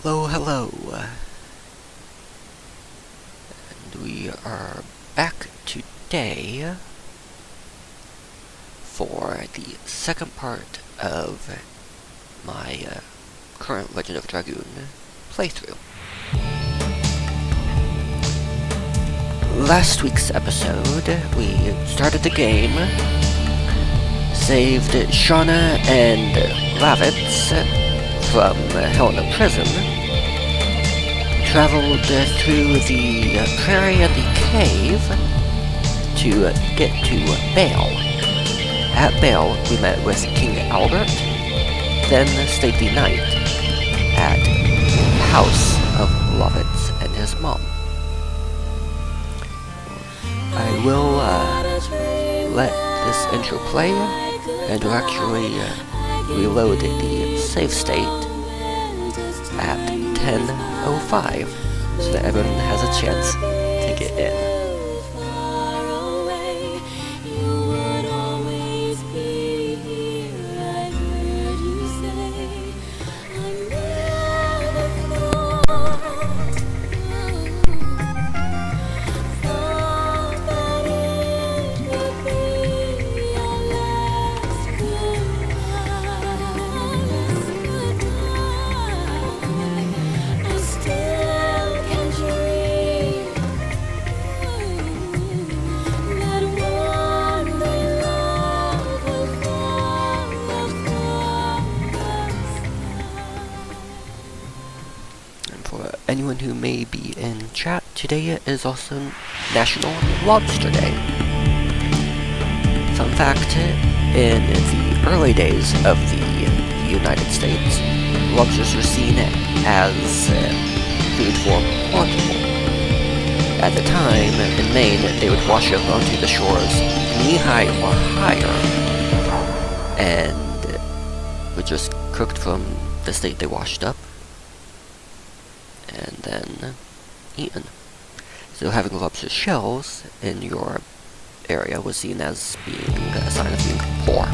Hello, hello, and we are back today for the second part of my current Legend of Dragoon playthrough. Last week's episode, we started the game, saved Shauna and Lavitz from Helena Prison, traveled through the prairie and the cave to get to Bale. At Bale, we met with King Albert, then stayed the night at the house of Lavitz and his mom. I will let this intro play, and we'll actually reload the save state at 10:05 so that everyone has a chance to get in. Anyone who may be in chat, today is also National Lobster Day. Fun fact, in the early days of the United States, lobsters were seen as food for poor people. At the time, in Maine, they would wash up onto the shores knee-high or higher, and were just cooked from the state they washed up, and then eaten. So having lobster shells in your area was seen as being a sign of being poor.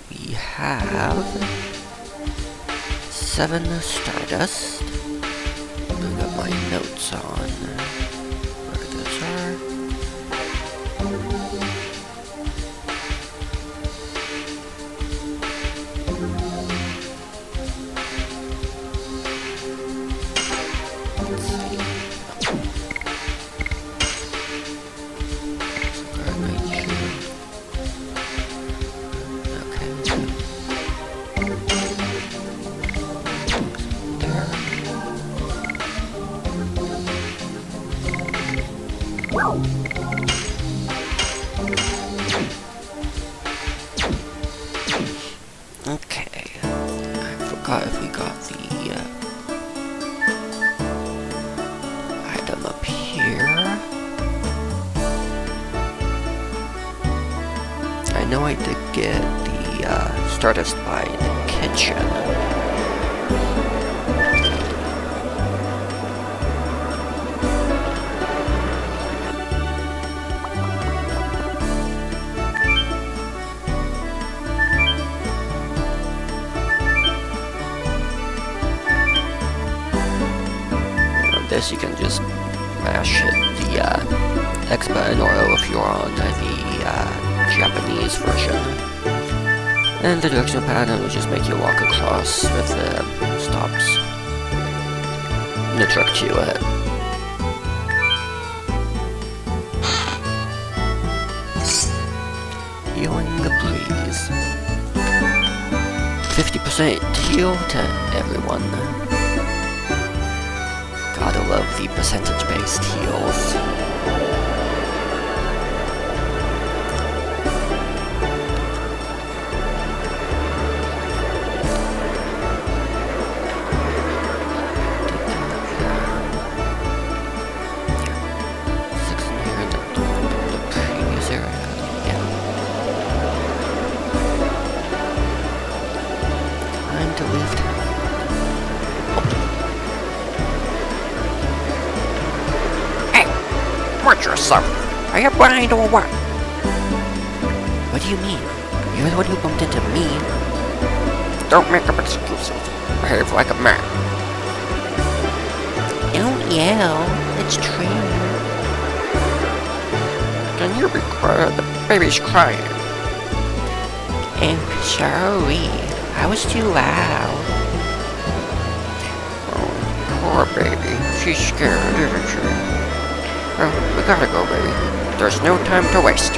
We have 7 Stardust. I've got my notes on where those are. Let's see. So right here. forgot if we got the item up here. I know I did get the Stardust by the kitchen. This you can just mash the X button, or if you're on the Japanese version. And the directional pattern will just make you walk across with the stops. And the trick to it. Healing the breeze. 50% heal to everyone. Gotta love the percentage-based heals. Watch yourself. Are you blind or what? What do you mean? You're the one who bumped into me. Don't make up excuses. Behave like a man. Don't yell. It's true. Can you be quiet? The baby's crying. I'm sorry. I was too loud. Oh, poor baby. She's scared, isn't she? Well, we gotta go, baby. There's no time to waste.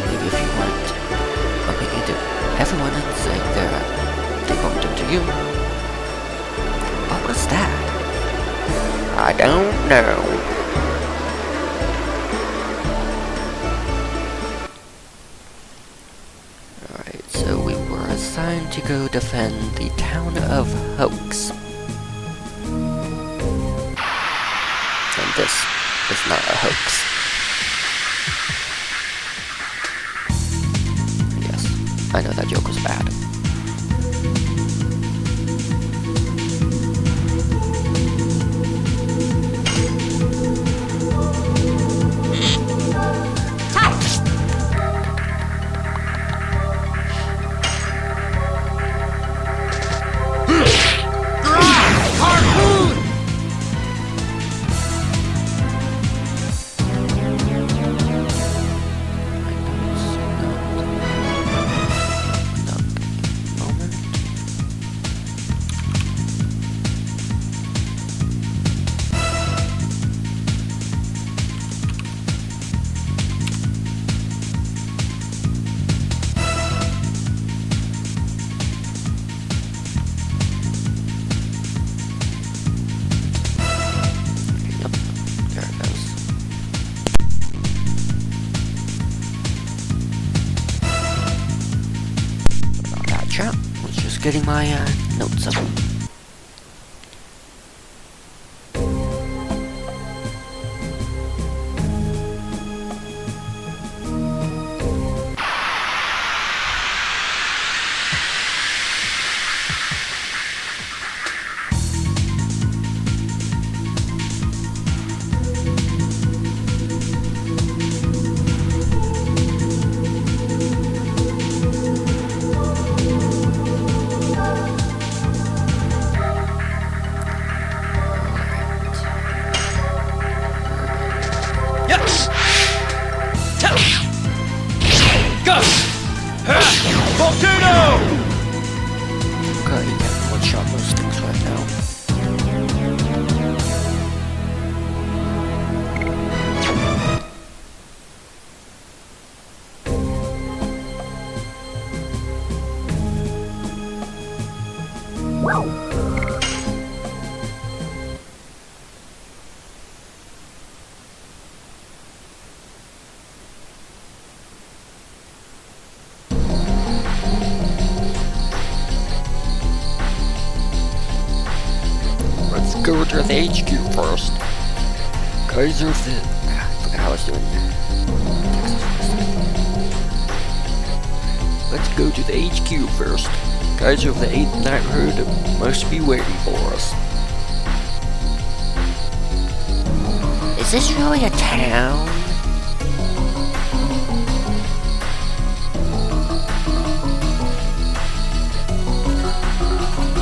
Maybe if you want, bumping into everyone and saying they bumped into you. What was that? I don't know. Alright, so we were assigned to go defend the town of Hoax. And this is not a hoax. Yes, I know that joke was bad. Getting my notes up. to the HQ first. Guys of the... I forgot how I was doing that. Let's go to the HQ first. Guys of the 8th Knighthood must be waiting for us. Is this really a town?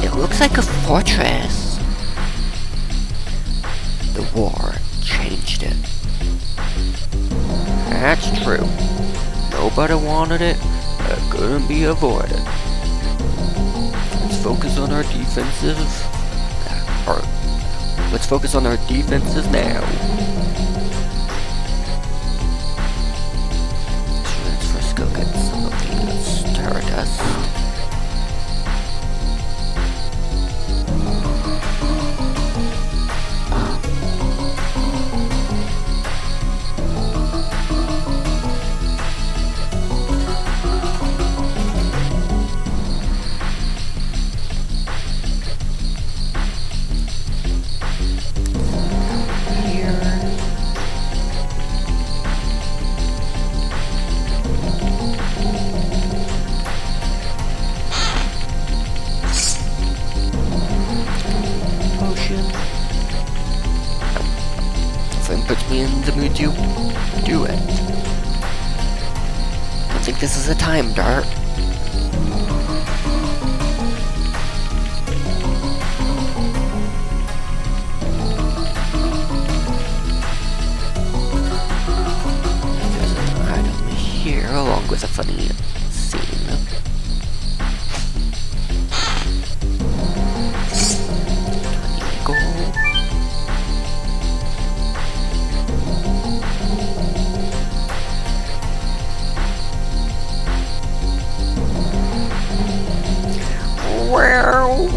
It looks like a fortress. The war changed it. That's true. Nobody wanted it, but it couldn't be avoided. Let's focus on our defensive... let's focus on our defenses now. So let's first go get some of the stardust. Puts me in the mood to do it. Don't think this is the time, Dart. There's an item here along with a funny scene.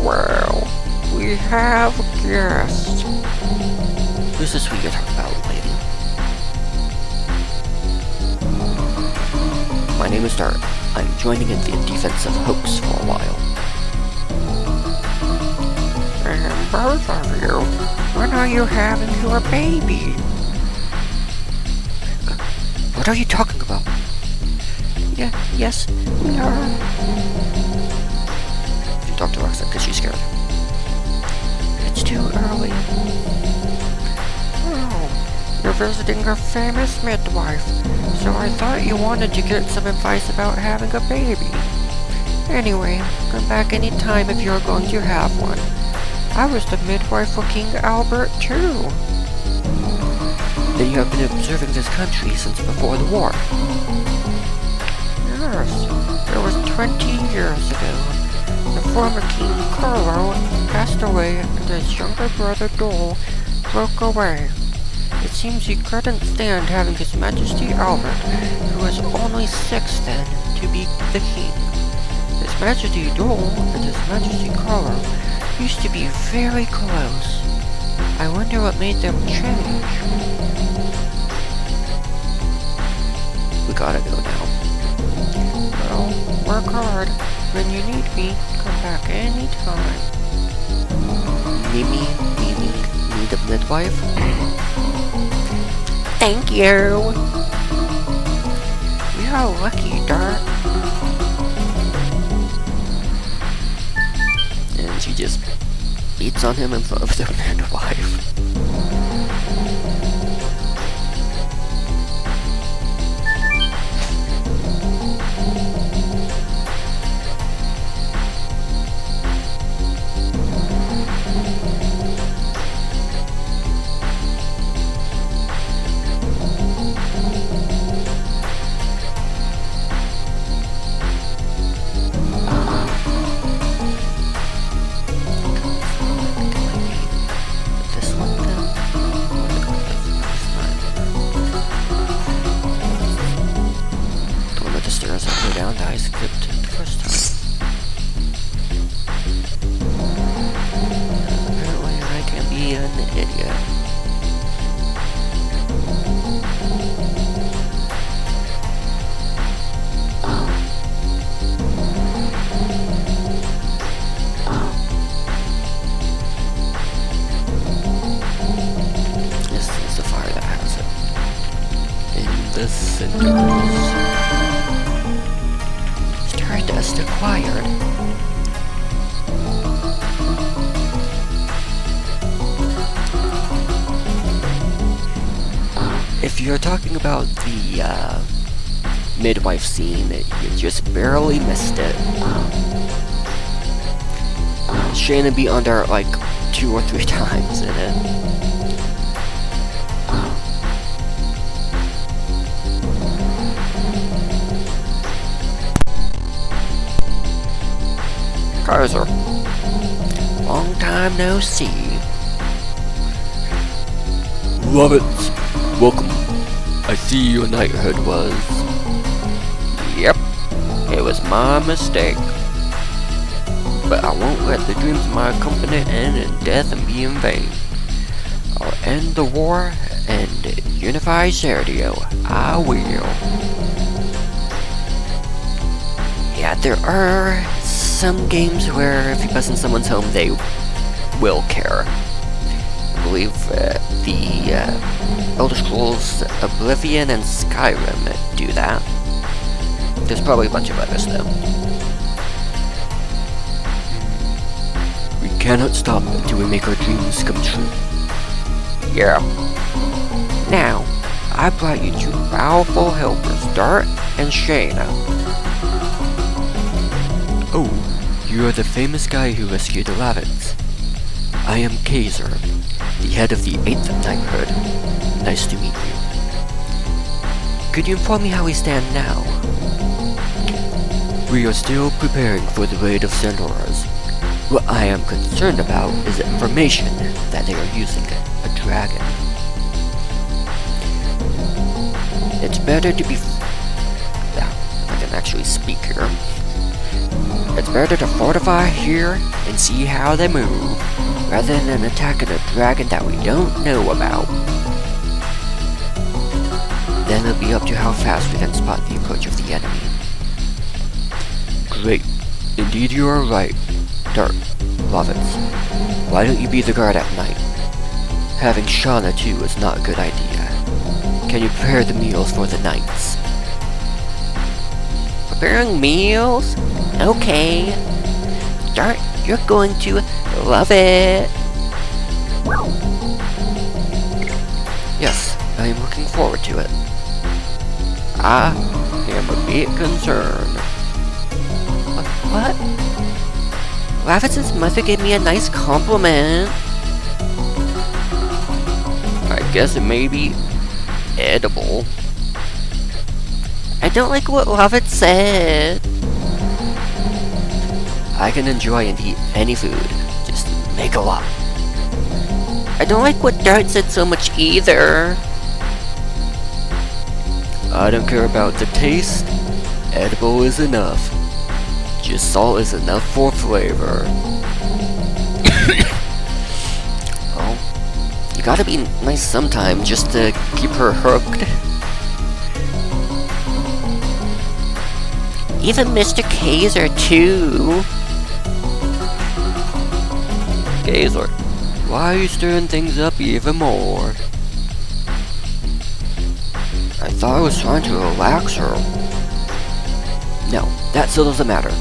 Well, we have a guest. Who's this you're talking about, lady? My name is Dart. I'm joining in the defense of Hoax for a while. And both of you, when are you having your baby? What are you talking about? Yes, we are. Talk to Roxanne because she's scared. It's too early. Oh, you're visiting a famous midwife, so I thought you wanted to get some advice about having a baby. Anyway, come back anytime if you're going to have one. I was the midwife for King Albert too. Then you have been observing this country since before the war. Yes, it was 20 years ago. The former King Carlo passed away and his younger brother Dole broke away. It seems he couldn't stand having His Majesty Albert, who was only 6 then, to be the king. His Majesty Dole and His Majesty Carlo used to be very close. I wonder what made them change. We gotta go now. Well, work hard. When you need me, come back anytime. Mimi, meaning need a midwife? Thank you! We are lucky, Dart. And she just beats on him in front of the midwife. I skipped it the first time. Apparently I can be an idiot. the cinders. Stardust acquired. If you're talking about the midwife scene, you just barely missed it. Shannon be under like 2 or 3 times in it. Kaiser, long time no see. Love it. Welcome. I see your knighthood was... Yep, it was my mistake. But I won't let the dreams of my company end in death and be in vain. I'll end the war and unify Serdio. I will. Yeah, there are some games where if you bust in someone's home, they will care. I believe the Elder Scrolls Oblivion and Skyrim do that. There's probably a bunch of others though. We cannot stop until we make our dreams come true. Yeah. Now, I brought you 2 powerful helpers, Dart and Shayna. Oh, you are the famous guy who rescued the Lavits. I am Kaiser, the head of the 8th Knighthood. Nice to meet you. Could you inform me how we stand now? We are still preparing for the raid of Sandoras. What I am concerned about is the information that they are using a dragon. It's better to be... Yeah, if I can actually speak here. It's better to fortify here and see how they move, rather than attacking a dragon that we don't know about. Then it'll be up to how fast we can spot the approach of the enemy. Great. Indeed you are right. Dart, Lovitz, why don't you be the guard at night? Having Shauna too is not a good idea. Can you prepare the meals for the knights? Preparing meals? Okay. Dart, you're going to love it. Yes, I am looking forward to it. I am a bit concerned. What? Lavitz's mother gave me a nice compliment. I guess it may be edible. I don't like what Lavitz said. I can enjoy and eat any food. Just make a lot. I don't like what Dart said so much either. I don't care about the taste. Edible is enough. Just salt is enough for flavor. Oh, you gotta be nice sometime just to keep her hooked. Even Mr. Kaiser too. Kaiser, why are you stirring things up even more? I thought I was trying to relax her. No, that still doesn't matter.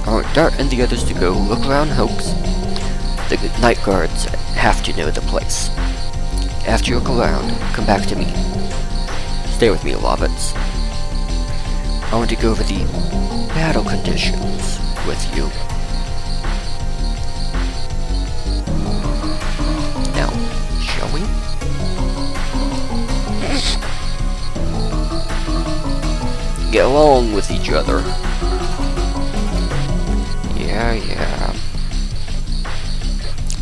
I want Dart and the others to go look around Hoax. The night guards have to know the place. After you look around, come back to me. Stay with me, Lovitz. I want to go over the battle conditions with you. Now, shall we? Get along with each other. Yeah.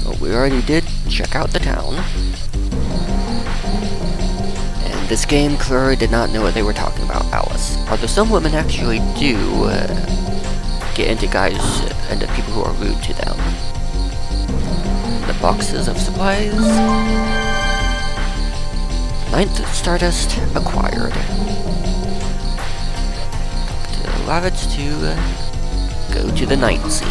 Well, we already did check out the town. And this game clearly did not know what they were talking about, Alice. Although some women actually do get into guys and people who are rude to them. The boxes of supplies. 9th Stardust acquired. Lavitz to go to the night scene.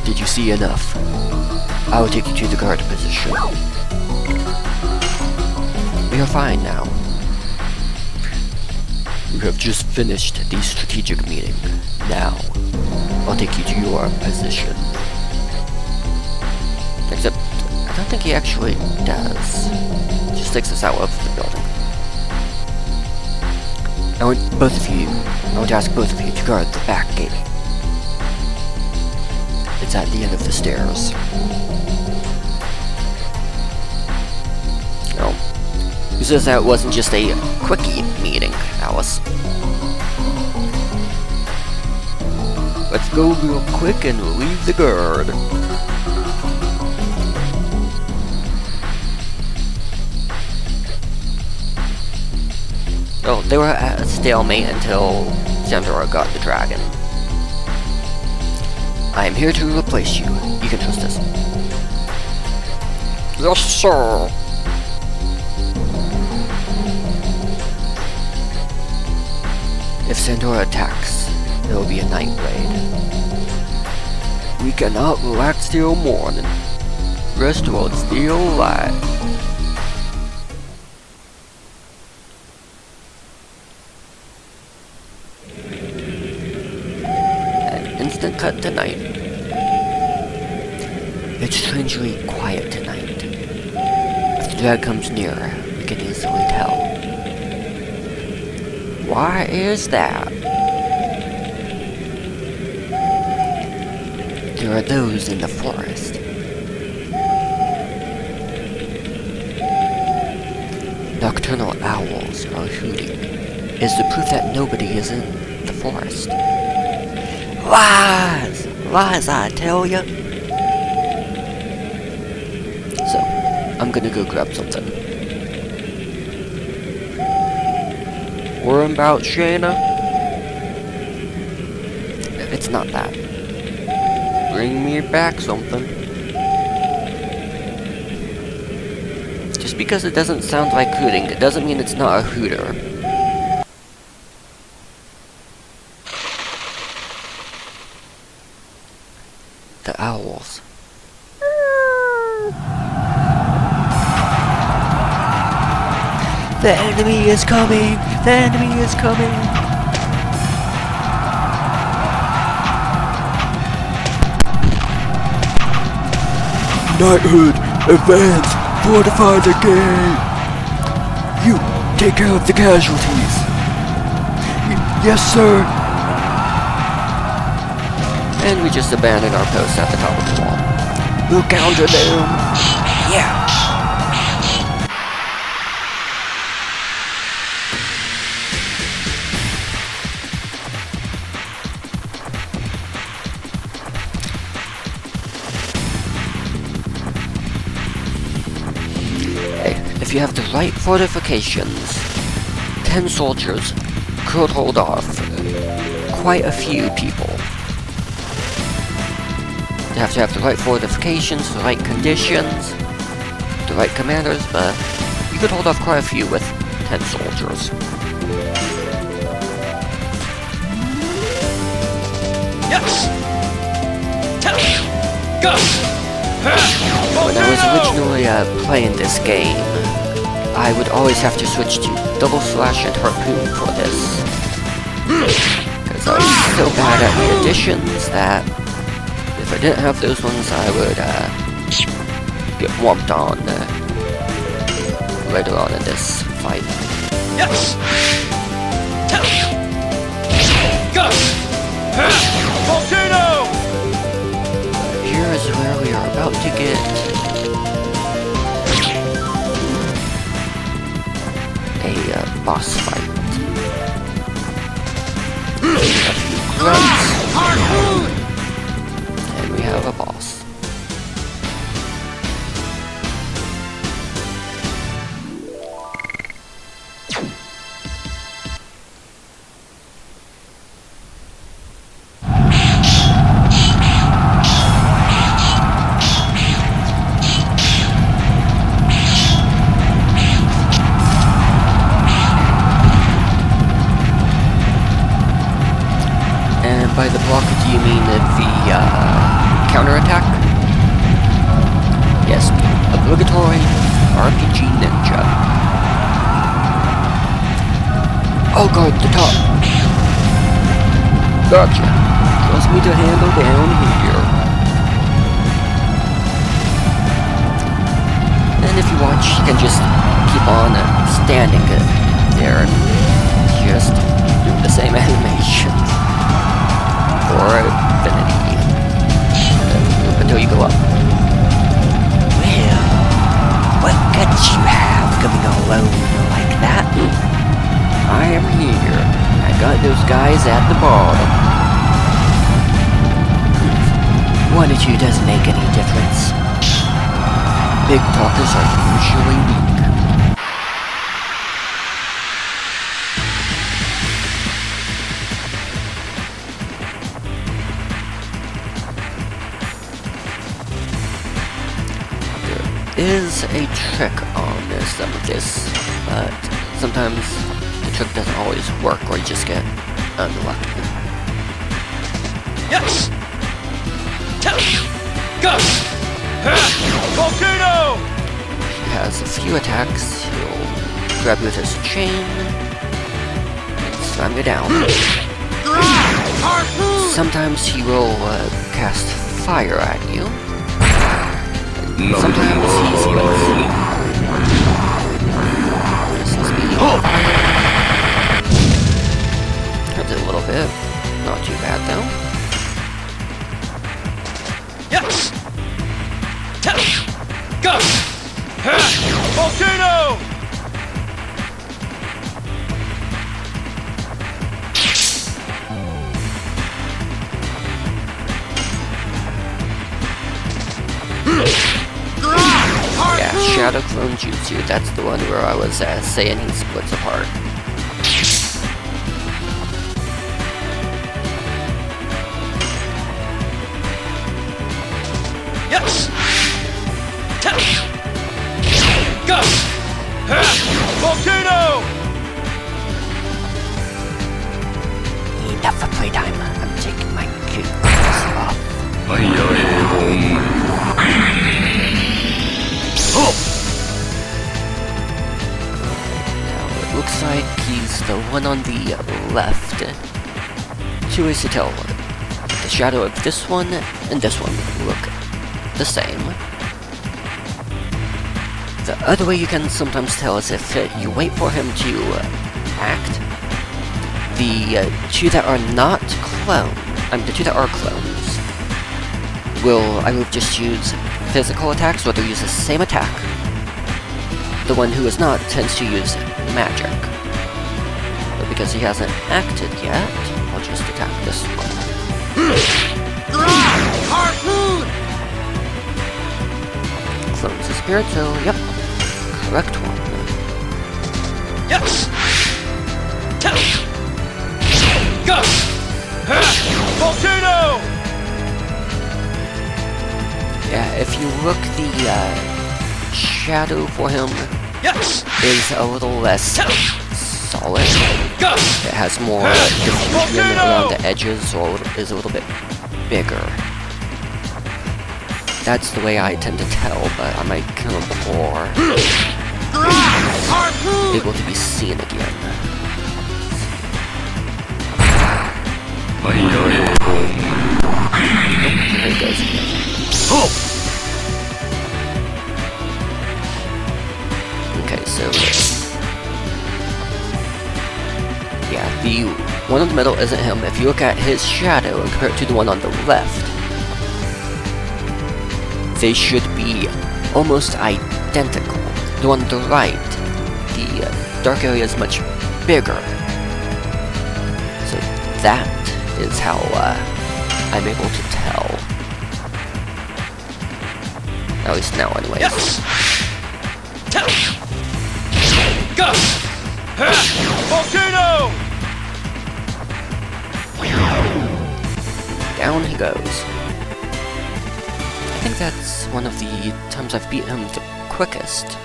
Did you see enough? I will take you to the guard position. You're fine now. You have just finished the strategic meeting. Now, I'll take you to your position. Except, I don't think he actually does. Just takes us out of the building. I want to ask both of you to guard the back gate. It's at the end of the stairs. Oh. Who says that wasn't just a quickie meeting, Alice? Let's go real quick and relieve the guard. Oh, they were at a stalemate until Xandora got the dragon. I am here to replace you. You can trust us. Yes, sir. If Xandora attacks, it will be a night raid. We cannot relax till morning. Rest while it's still light. Instant cut to night. It's strangely quiet tonight. If the drag comes nearer, we can easily tell. Why is that? There are those in the forest. Nocturnal owls are hooting. Is the proof that nobody is in the forest. Lies! Lies, I tell ya! So, I'm gonna go grab something. Worry about Shayna? It's not that. Bring me back something. Just because it doesn't sound like hooting, it doesn't mean it's not a hooter. The owls. The enemy is coming! The enemy is coming! Knighthood, advance! Fortify the gate! You, take care of the casualties! Yes, sir! And we just abandoned our post at the top of the wall. We'll counter them! Yeah! If you have the right fortifications, 10 soldiers could hold off quite a few people. You have to have the right fortifications, the right conditions, the right commanders, but you could hold off quite a few with 10 soldiers. Yes! Go! When I was originally playing this game, I would always have to switch to double slash and harpoon for this. Because I was so bad at the additions that if I didn't have those ones, I would get whomped on later on in this fight. Yes! Go! Volcano! Here is where we are about to get a boss fight. A few grunts, and we have a boss. By the block, do you mean the counterattack? Yes, obligatory RPG ninja. Oh god, the top. Gotcha. Trust me to handle down here. And if you watch, you can just keep on standing there and just do the same animation for infinity until you go up. Well, what guts you have coming alone like that? I am here. I got those guys at the bottom. One or two doesn't make any difference. Big talkers are usually weak. There is a trick on some of this, but sometimes the trick doesn't always work, or you just get unlucky. Yes! Go! Volcano! He has a few attacks. He'll grab you with his chain and slam you down. Sometimes he will cast fire at you. Sometimes he splits. This is the hurts it a little bit. Not too bad though. Yes! Go! Volcano! Yeah, Shadow Clone Jutsu, that's the one where I was saying he splits apart. Yes! Go! Volcano! Enough for playtime. I'm taking my clothes off. Now it looks like he's the one on the left. Two ways to tell. The shadow of this one and this one look the same. The other way you can sometimes tell is if you wait for him to act. The two that are not the two that are clones will either just use physical attacks or they'll use the same attack. The one who is not tends to use magic. But because he hasn't acted yet, I'll just attack this one. Harpoon! Clones the spirit, so yep. Correct one. Yes! Go! Volcano! Yeah, if you look, the shadow for him Yes! is a little less solid. Go! It has more diffusion around the edges, or is a little bit bigger. That's the way I tend to tell, but I might kill him before able to be seen again. Here it goes again. Okay, so yeah, the one in the middle isn't him. If you look at his shadow and compare it to the one on the left, they should be almost identical. The one on the right, the dark area is much bigger. So that is how I'm able to tell. At least now, anyways. Yes! Go! Volcano! Down he goes. I think that's one of the times I've beat him the quickest.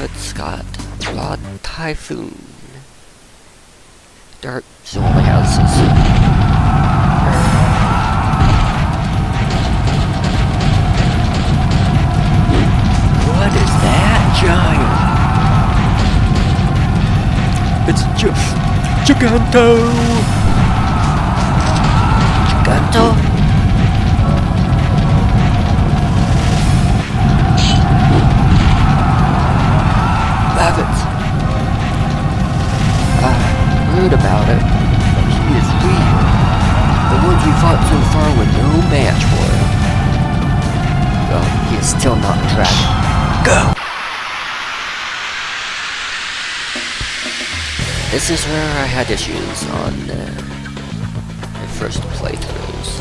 It's got Rod Typhoon. Dirt, so only has Giganto! Giganto? Rabbit. Heard about it, but he is real. The ones we fought so far were no match for him. Well, he is still not a dragon. Go! This is where I had issues on my first playthroughs.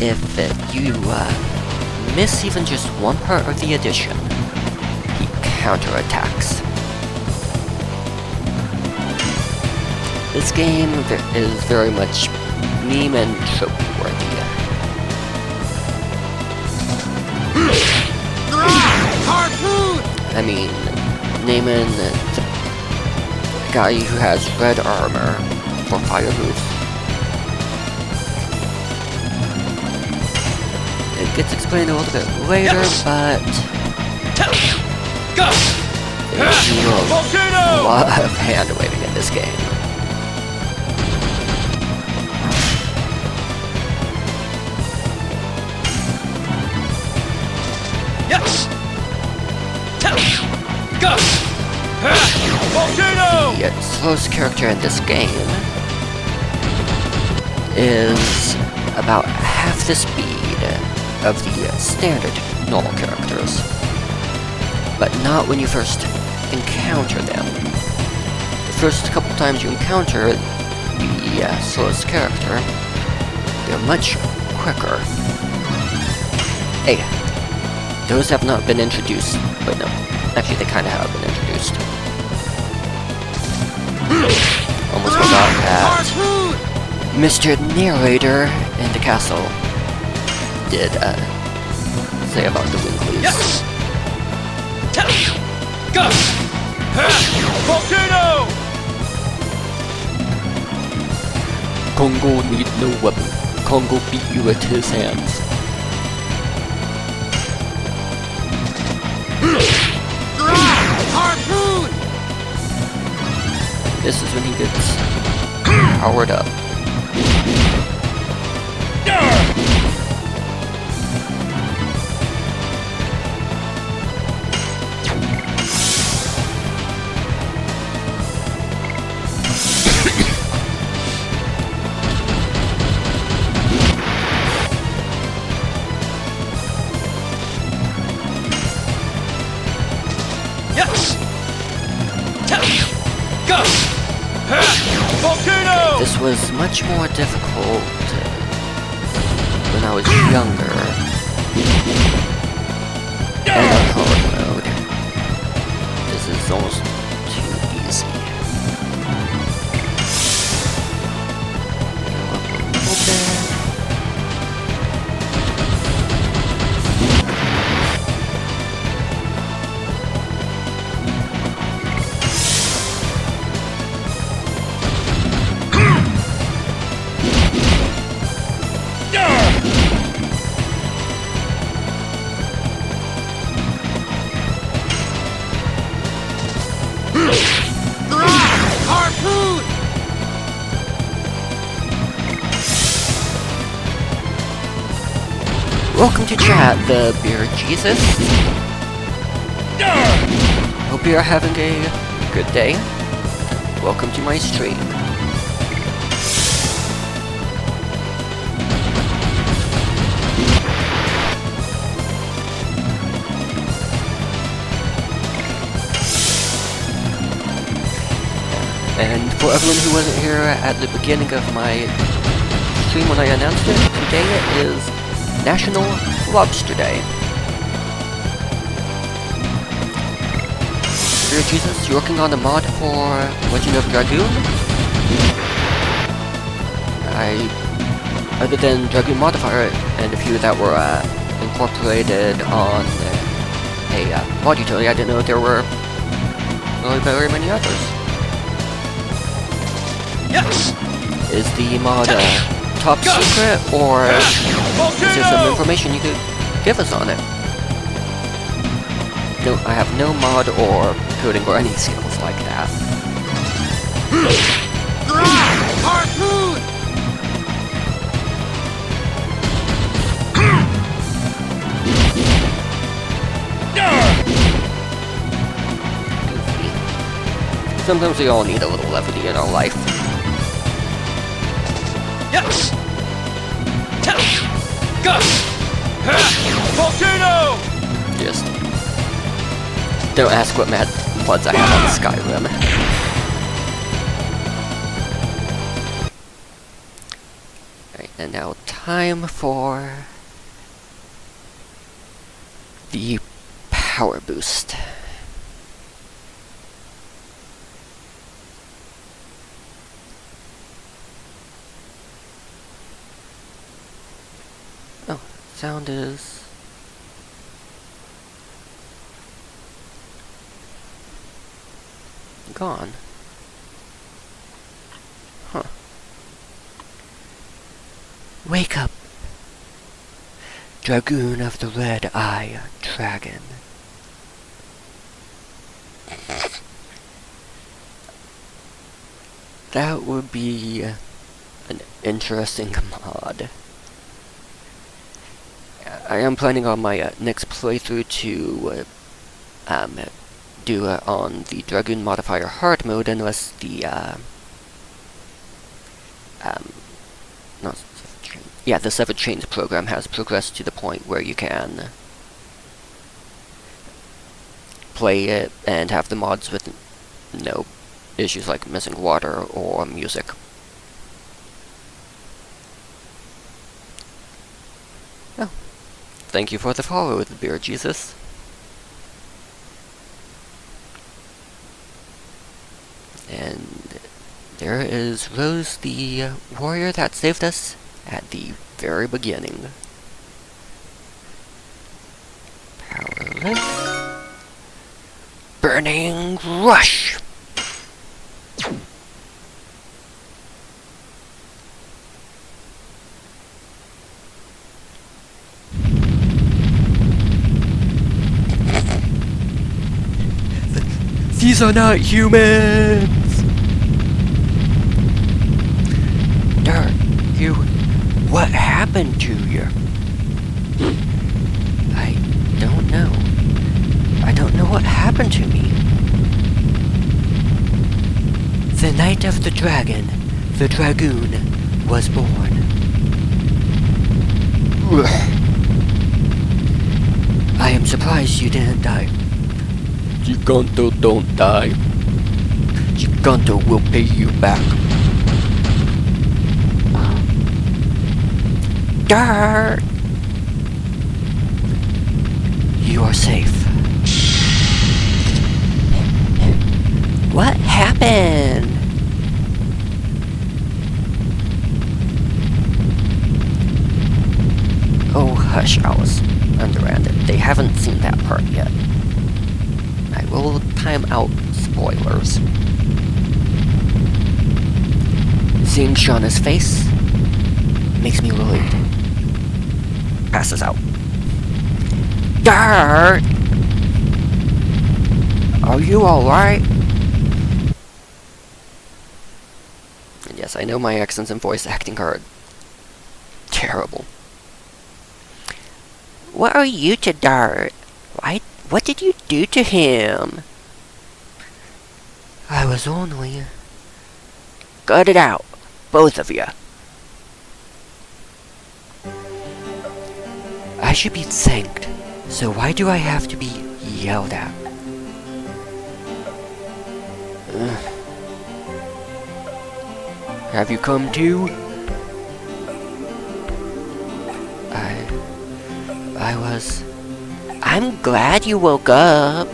If you miss even just one part of the addition, he counterattacks. This game is very much meme and trope worthy. I mean, naming the guy who has red armor for fire moves. It gets explained a little bit later, but there's a lot of hand-waving in this game. Go! Volcano! The slowest character in this game is about half the speed of the standard normal characters, but not when you first encounter them. The first couple times you encounter the slowest character, they're much quicker. Hey, those have not been introduced. Wait, no. Actually, they kind of have been introduced. Almost forgot that Mr. Narrator in the castle did say about the Winkleys. Yes! Go! Volcano! Kongo need no weapon. Kongo beat you with his hands. Harpoon! This is when he gets powered up. Yes! Go! Volcano! This was much more difficult when I was younger. And on hard mode. This is almost too easy. Go up a little bit. Harpoon! Welcome to chat, the Beer Jesus. Hope you're having a good day. Welcome to my stream. And for everyone who wasn't here at the beginning of my stream when I announced it, today is National Lobster Day. Dear Jesus, you're working on a mod for Legend of Dragoon? Other than Dragoon Modifier and a few that were incorporated on a mod utility, I didn't know there were really very many others. Yes! Is the mod top secret, or is there some information you could give us on it? No, I have no mod or coding or any skills like that. sometimes we all need a little levity in our life. Yes! Go! Volcano! Just don't ask what mad floods I have on Skyrim. Alright, and now time for the power boost. Oh, sound is gone. Huh. Wake up, Dragoon of the Red Eye Dragon. That would be an interesting mod. I am planning on my next playthrough to do it on the Dragoon modifier hard mode, unless the the Severed Chains program has progressed to the point where you can play it and have the mods with no issues like missing water or music. Oh, thank you for the follow, the Beer Jesus. And there is Rose, the warrior that saved us at the very beginning. Powerless. Burning Rush! These are not humans! Dirt, what happened to you? I don't know. I don't know what happened to me. The night of the dragon, the Dragoon, was born. I am surprised you didn't die. Giganto don't die. Giganto will pay you back. Dirt! You are safe. What happened? Oh, hush, Alice. Underhanded. They haven't seen that part yet. I will time out spoilers. Seeing Shauna's face makes me relieved. Passes out. Dirt! Are you alright? And yes, I know my accents and voice acting are terrible. What are you to Dart? What did you do to him? I was only... Cut it out, both of you. I should be thanked, so why do I have to be yelled at? Have you come to? I'm glad you woke up.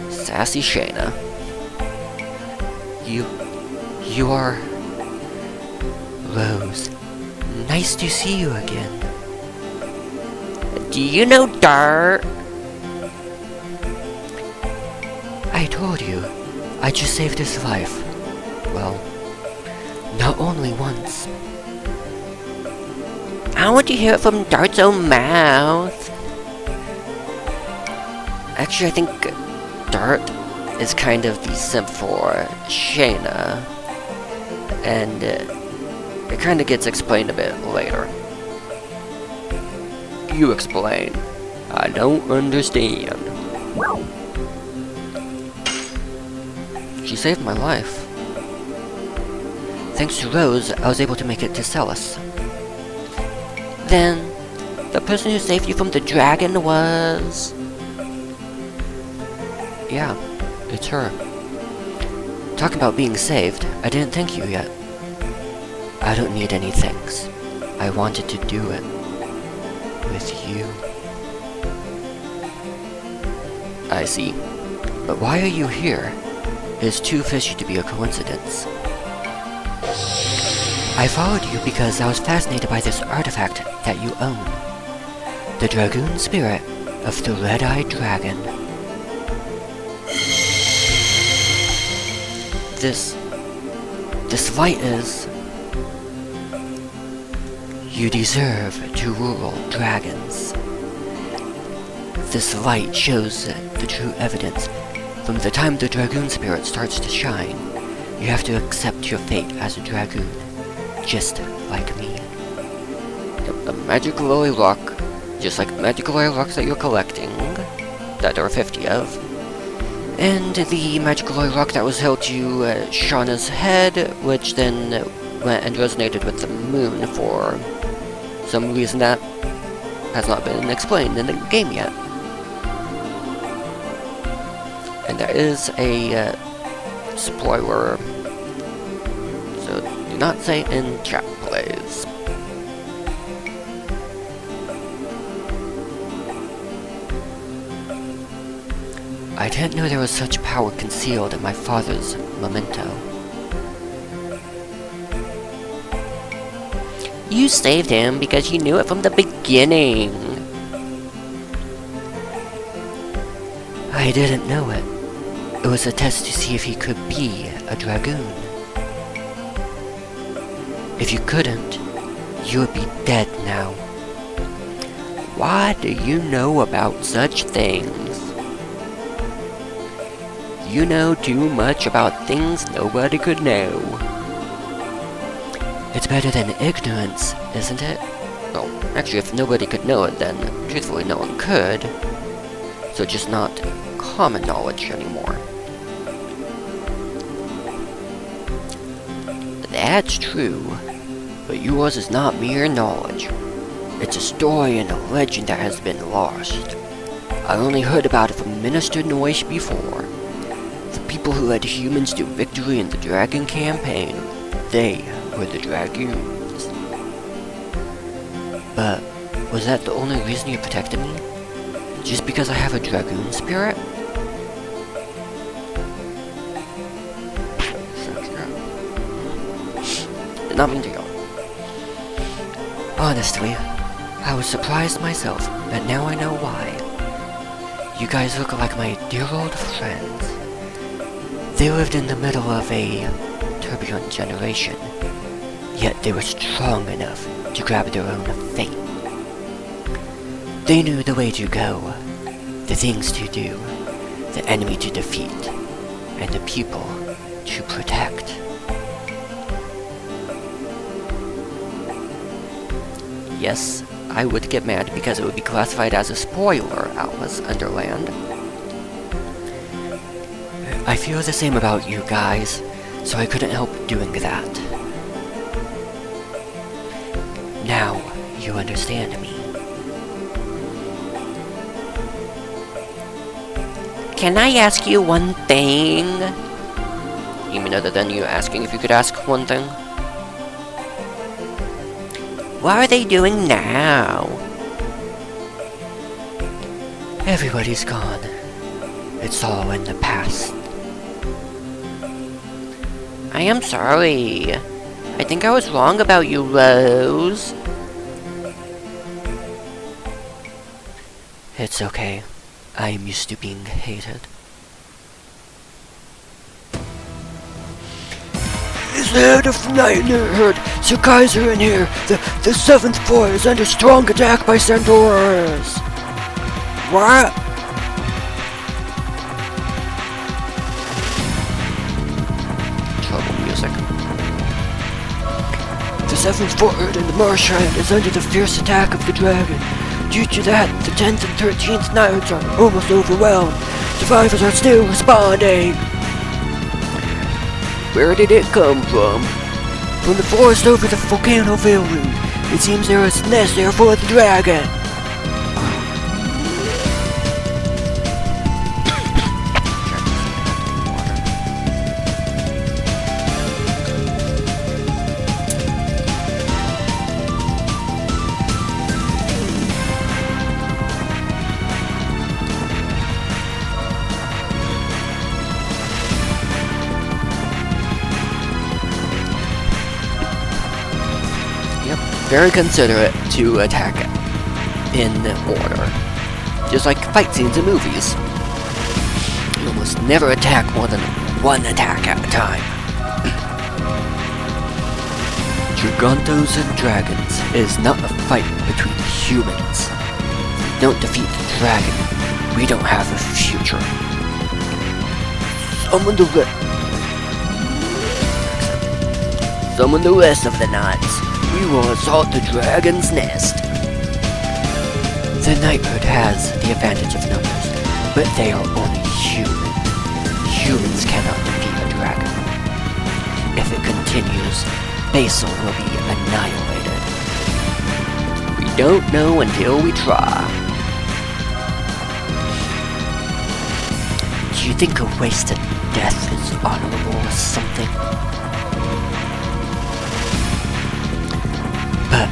Sassy Shayna. You are... Rose. Nice to see you again. Do you know Dart? I told you, I just saved his life. Well, not only once. I want to hear it from Dart's own mouth. Actually, I think Dart is kind of the simp for Shayna. And it kind of gets explained a bit later. You explain. I don't understand. She saved my life. Thanks to Rose, I was able to make it to Celis. Then, the person who saved you from the dragon was... Yeah, it's her. Talking about being saved, I didn't thank you yet. I don't need any thanks. I wanted to do it. With you. I see. But why are you here? It's too fishy to be a coincidence. I followed you because I was fascinated by this artifact that you own. The Dragoon spirit of the Red-Eyed Dragon. This light is... You deserve to rule dragons. This light shows the true evidence. From the time the Dragoon spirit starts to shine, you have to accept your fate as a Dragoon, just like me. A magic lily rock, just like the magic lily rocks that you're collecting, that there are 50 of. And the magic lily rock that was held to Shauna's head, which then went and resonated with the moon for some reason that has not been explained in the game yet. And there is a spoiler, so do not say it in chat, please. I didn't know there was such power concealed in my father's memento. You saved him because you knew it from the beginning. I didn't know it. It was a test to see if he could be a Dragoon. If you couldn't, you would be dead now. Why do you know about such things? You know too much about things nobody could know. It's better than ignorance, isn't it? Well, actually, if nobody could know it, then truthfully no one could. So just not common knowledge anymore. That's true, but yours is not mere knowledge. It's a story and a legend that has been lost. I only heard about it from Minister Noyce before. The people who led humans to victory in the Dragon campaign, they were the Dragoons. But was that the only reason you protected me? Just because I have a Dragoon spirit? Did not mean to go. Honestly, I was surprised myself, but now I know why. You guys look like my dear old friends. They lived in the middle of a turbulent generation, yet they were strong enough to grab their own fate. They knew the way to go, the things to do, the enemy to defeat, and the people to protect. Yes, I would get mad because it would be classified as a spoiler, Alice Underland. I feel the same about you guys, so I couldn't help doing that. Now, you understand me. Can I ask you one thing? You mean other than you asking if you could ask one thing? What are they doing now? Everybody's gone. It's all in the past. I am sorry. I think I was wrong about you, Rose. It's okay. I am used to being hated. Is the head of the Nightmare Herd, Sir Kaiser in here? The 7th floor is under strong attack by centaurs. What? Trouble music. The 7th floor in the Marshland is under the fierce attack of the dragon. Due to that, the 10th and 13th Knights are almost overwhelmed. Survivors are still responding. Where did it come from? From the forest over the volcano veil route. It seems there is a nest there for the dragon. Very considerate to attack in order. Just like fight scenes in movies. You almost never attack more than one attack at a time. Gigantos and dragons is not a fight between humans. If we don't defeat the dragon, we don't have a future. Summon the rest of the knights. We will assault the dragon's nest. The knighthood has the advantage of numbers, but they are only human. Humans cannot defeat a dragon. If it continues, Basel will be annihilated. We don't know until we try. Do you think a wasted death is honorable or something? But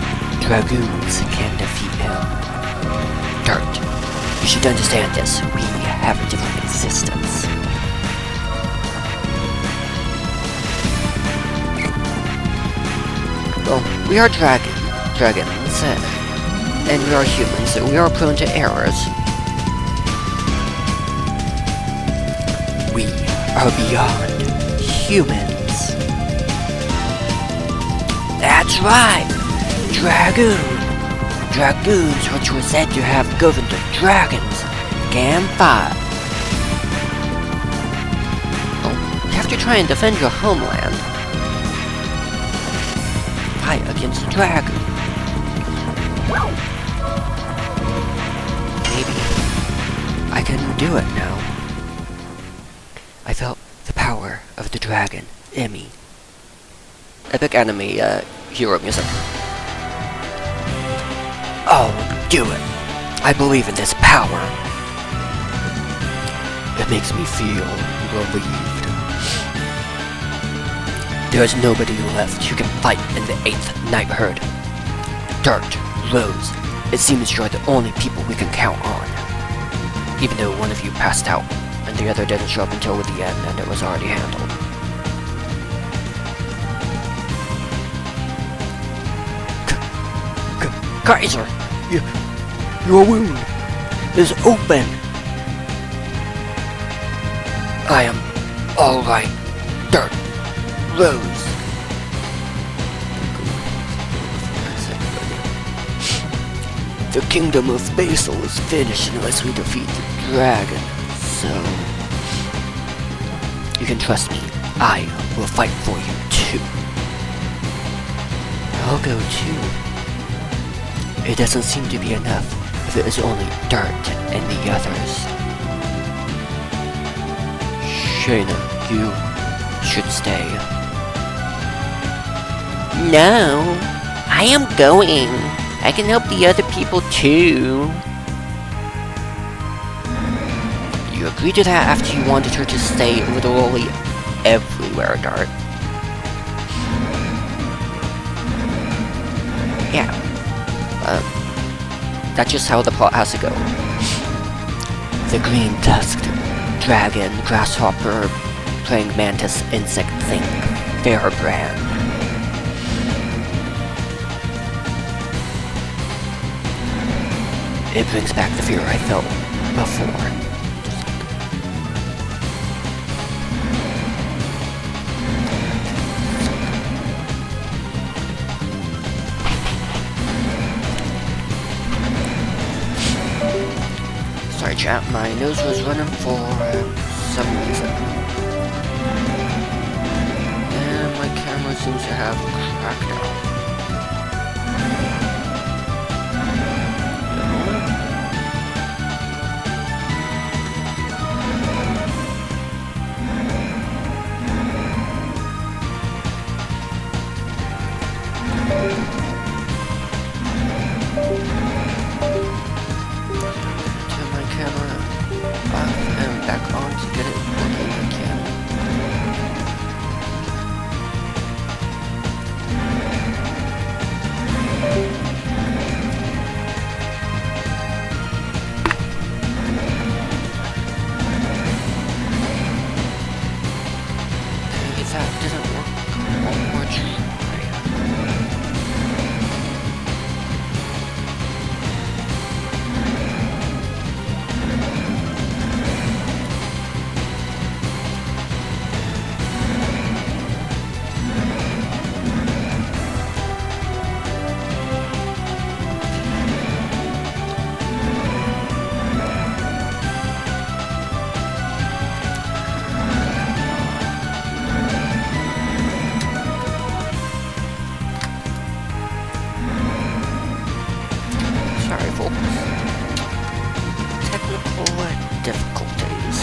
Dragoons can defeat him. Dirt, you should understand this. We have a different existence. Well, we are dragons, and we are humans, so we are prone to errors. We are beyond humans. That's right! Dragoons, which were said to have governed the dragons, can fight. Oh, you have to try and defend your homeland. Fight against the dragon. Maybe I can do it now. I felt the power of the dragon in me. Epic anime hero music. Oh, do it. I believe in this power. It makes me feel relieved. There is nobody left who can fight in the 8th Knighthood. Dirt, Rose, it seems you're the only people we can count on. Even though one of you passed out, and the other didn't show up until the end, and it was already handled. Kaiser, your wound is open. I am all right. Dirt, Rose. The kingdom of Basel is finished unless we defeat the dragon. So you can trust me. I will fight for you too. I'll go too. It doesn't seem to be enough if it is only Dirt and the others. Shayna, you should stay. No, I am going. I can help the other people too. You agreed to that after you wanted her to stay literally everywhere, Dart. Yeah. That's just how the plot has to go. The green-tusked dragon, grasshopper, praying mantis, insect thing, Fairbrand. It brings back the fear I felt before. Sorry chat, my nose was running for some reason. And my camera seems to have cracked out. that didn't work, one more try. Sorry, folks. Technical difficulties.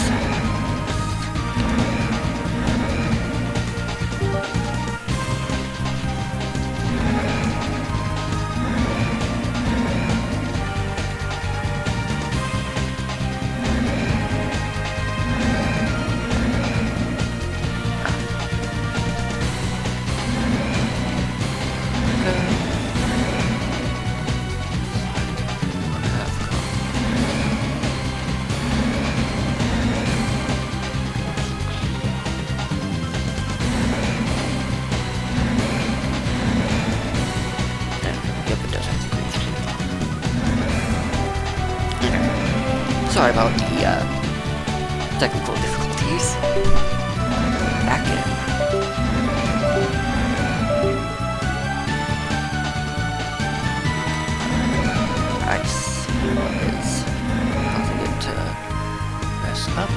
Sorry about the technical difficulties. Back in. Ice is causing it to mess up.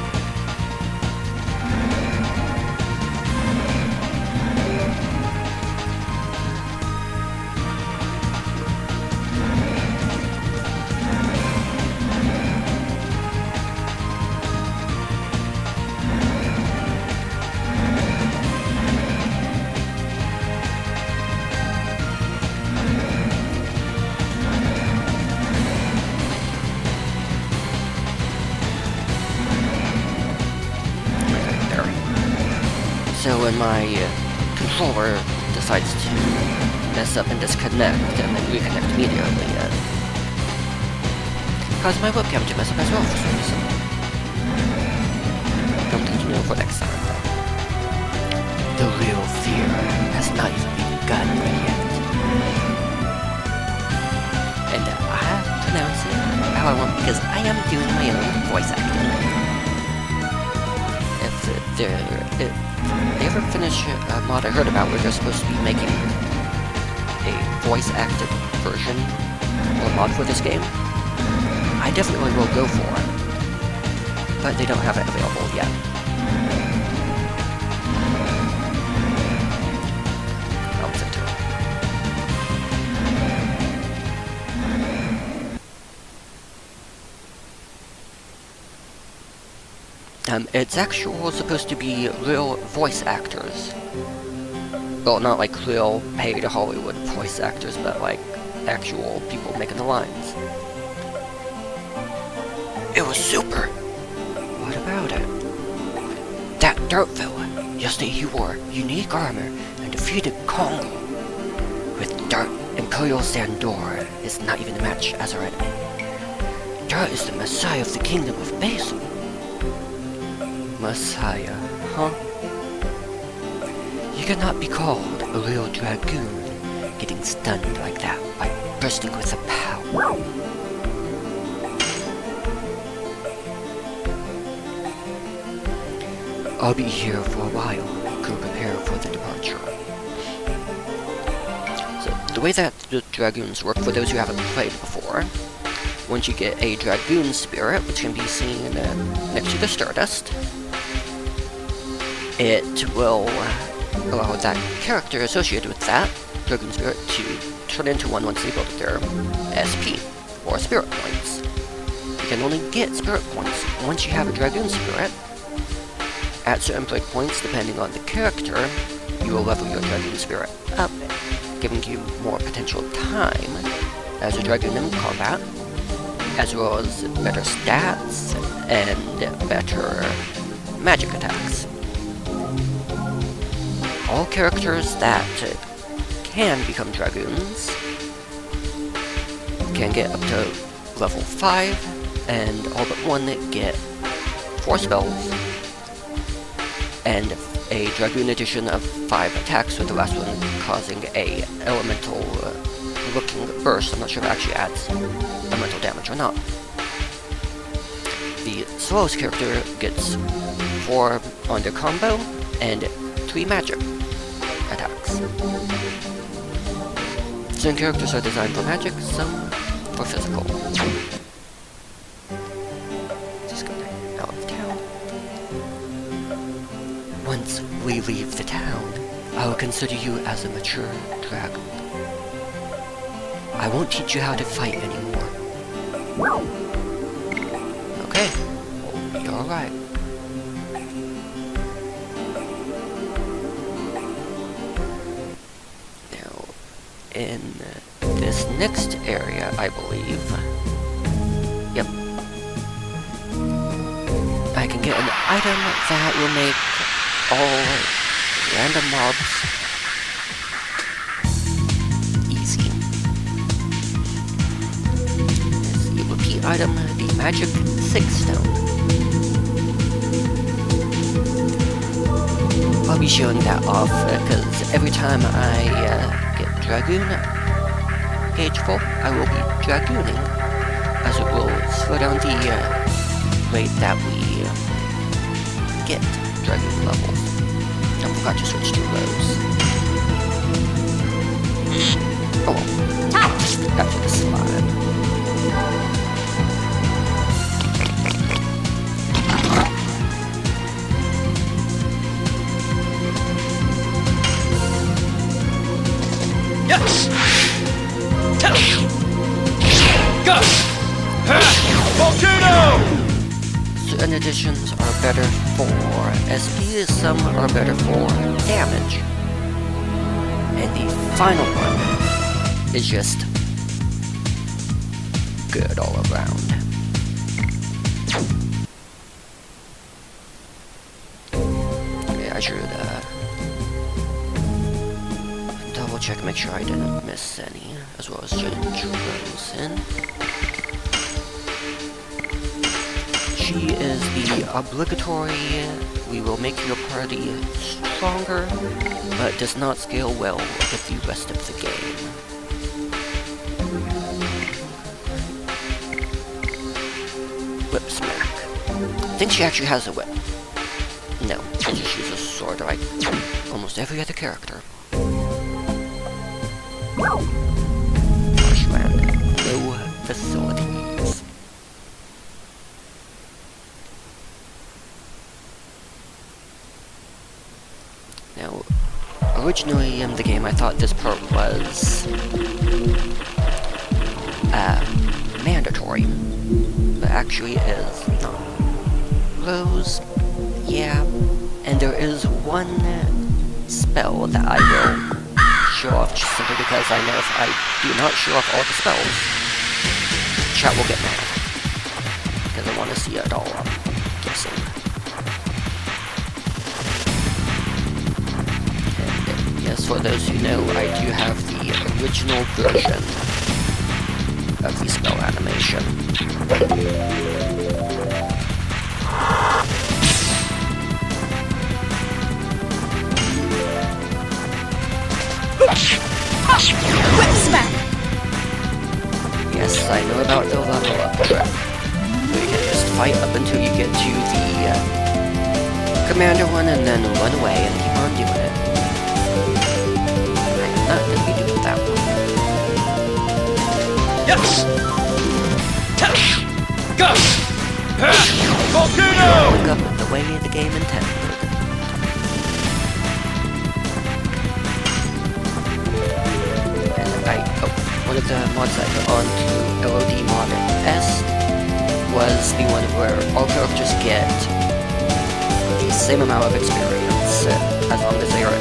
So when my controller decides to mess up and disconnect and then reconnect immediately, causes my webcam to mess up as well for some reason. Something to know for next time, though. The real fear has not even begun yet. And I pronounce it how I want because I am doing my own voice acting. If they ever finish a mod I heard about where they're supposed to be making a voice-acted version or mod for this game, I definitely will go for it. But they don't have it available yet. I'll listen to it. It's actually supposed to be real voice actors. Well, not like real paid Hollywood voice actors, but like actual people making the lines. It was super! What about it? That dirt villain. Yesterday he wore unique armor and defeated Congo. With Dirt, Imperial Sandor is not even a match as our enemy. Dirt is the messiah of the kingdom of Basil. Messiah, huh? You cannot be called a real Dragoon, getting stunned like that by bursting with a power. I'll be here for a while to prepare for the departure. So, the way that the Dragoons work, for those who haven't played before, once you get a Dragoon spirit, which can be seen next to the Stardust, it will allow that character associated with that Dragoon spirit to turn into one once they build their SP, or spirit points. You can only get spirit points once you have a Dragoon spirit. At certain breakpoints, depending on the character, you will level your Dragoon spirit up, giving you more potential time as a Dragoon in combat, as well as better stats and better magic attacks. All characters that can become Dragoons can get up to level 5, and all but one get 4 spells, and a Dragoon edition of 5 attacks, with the last one causing a elemental looking burst. I'm not sure if it actually adds elemental damage or not. The slowest character gets 4 on their combo and 3 magic attacks. Some characters are designed for magic, some for physical. Just go out of town. Once we leave the town, I will consider you as a mature dragon. I won't teach you how to fight anymore. Okay, we'll be alright. Now, in this next area, I believe, yep, I can get an item that will make all random mobs easy. This evil key item, the Magic 6 Stone. I'll be showing that off because every time I get Dragoon gauge full, I will be Dragooning, as it will slow down the rate that we get Dragoon levels. I forgot to switch to those. Oh well. Back to the slide. Yes! Go! Volcano! Certain editions are better for SP, some are better for damage. And the final one is just good all around. Okay, I should double check, make sure I didn't miss any, as well as Dragoon. She is the obligatory, we will make your party stronger, but does not scale well with the rest of the game. Whip smack. I think she actually has a whip. No, she just uses a sword like almost every other character. Marshland, no facilities. Now, originally in the game I thought this part was mandatory, but actually it is not. Rose, yeah, and there is one spell that I will show off just simply because I know if I do not show off all the spells, chat will get mad, because I want to see it all, I'm guessing. Yes, for those who know, I do have the original version of the spell animation. Whip smack! Yes, I know about the level up trick. You can just fight up until you get to the commander one and then run away and keep on doing it. I'm not going to be doing that one. Yes! Go! Volcano! Look up the way the game intended. One of the mods I put onto LOD mod S was the one where all characters get the same amount of experience as long as they are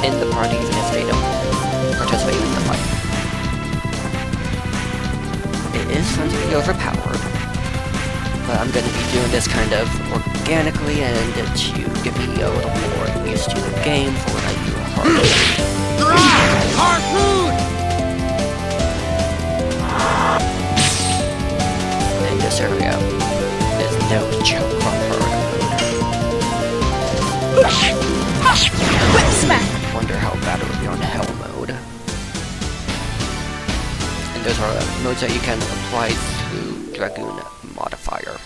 in the party, even if they don't participate in the fight. It is fun to be overpowered, but I'm going to be doing this kind of organically and to get me a little more used to the game for when I do hard. Harpoon! In this area, there's no joke from hard mode. are modes that you can apply through Dragoon modifier.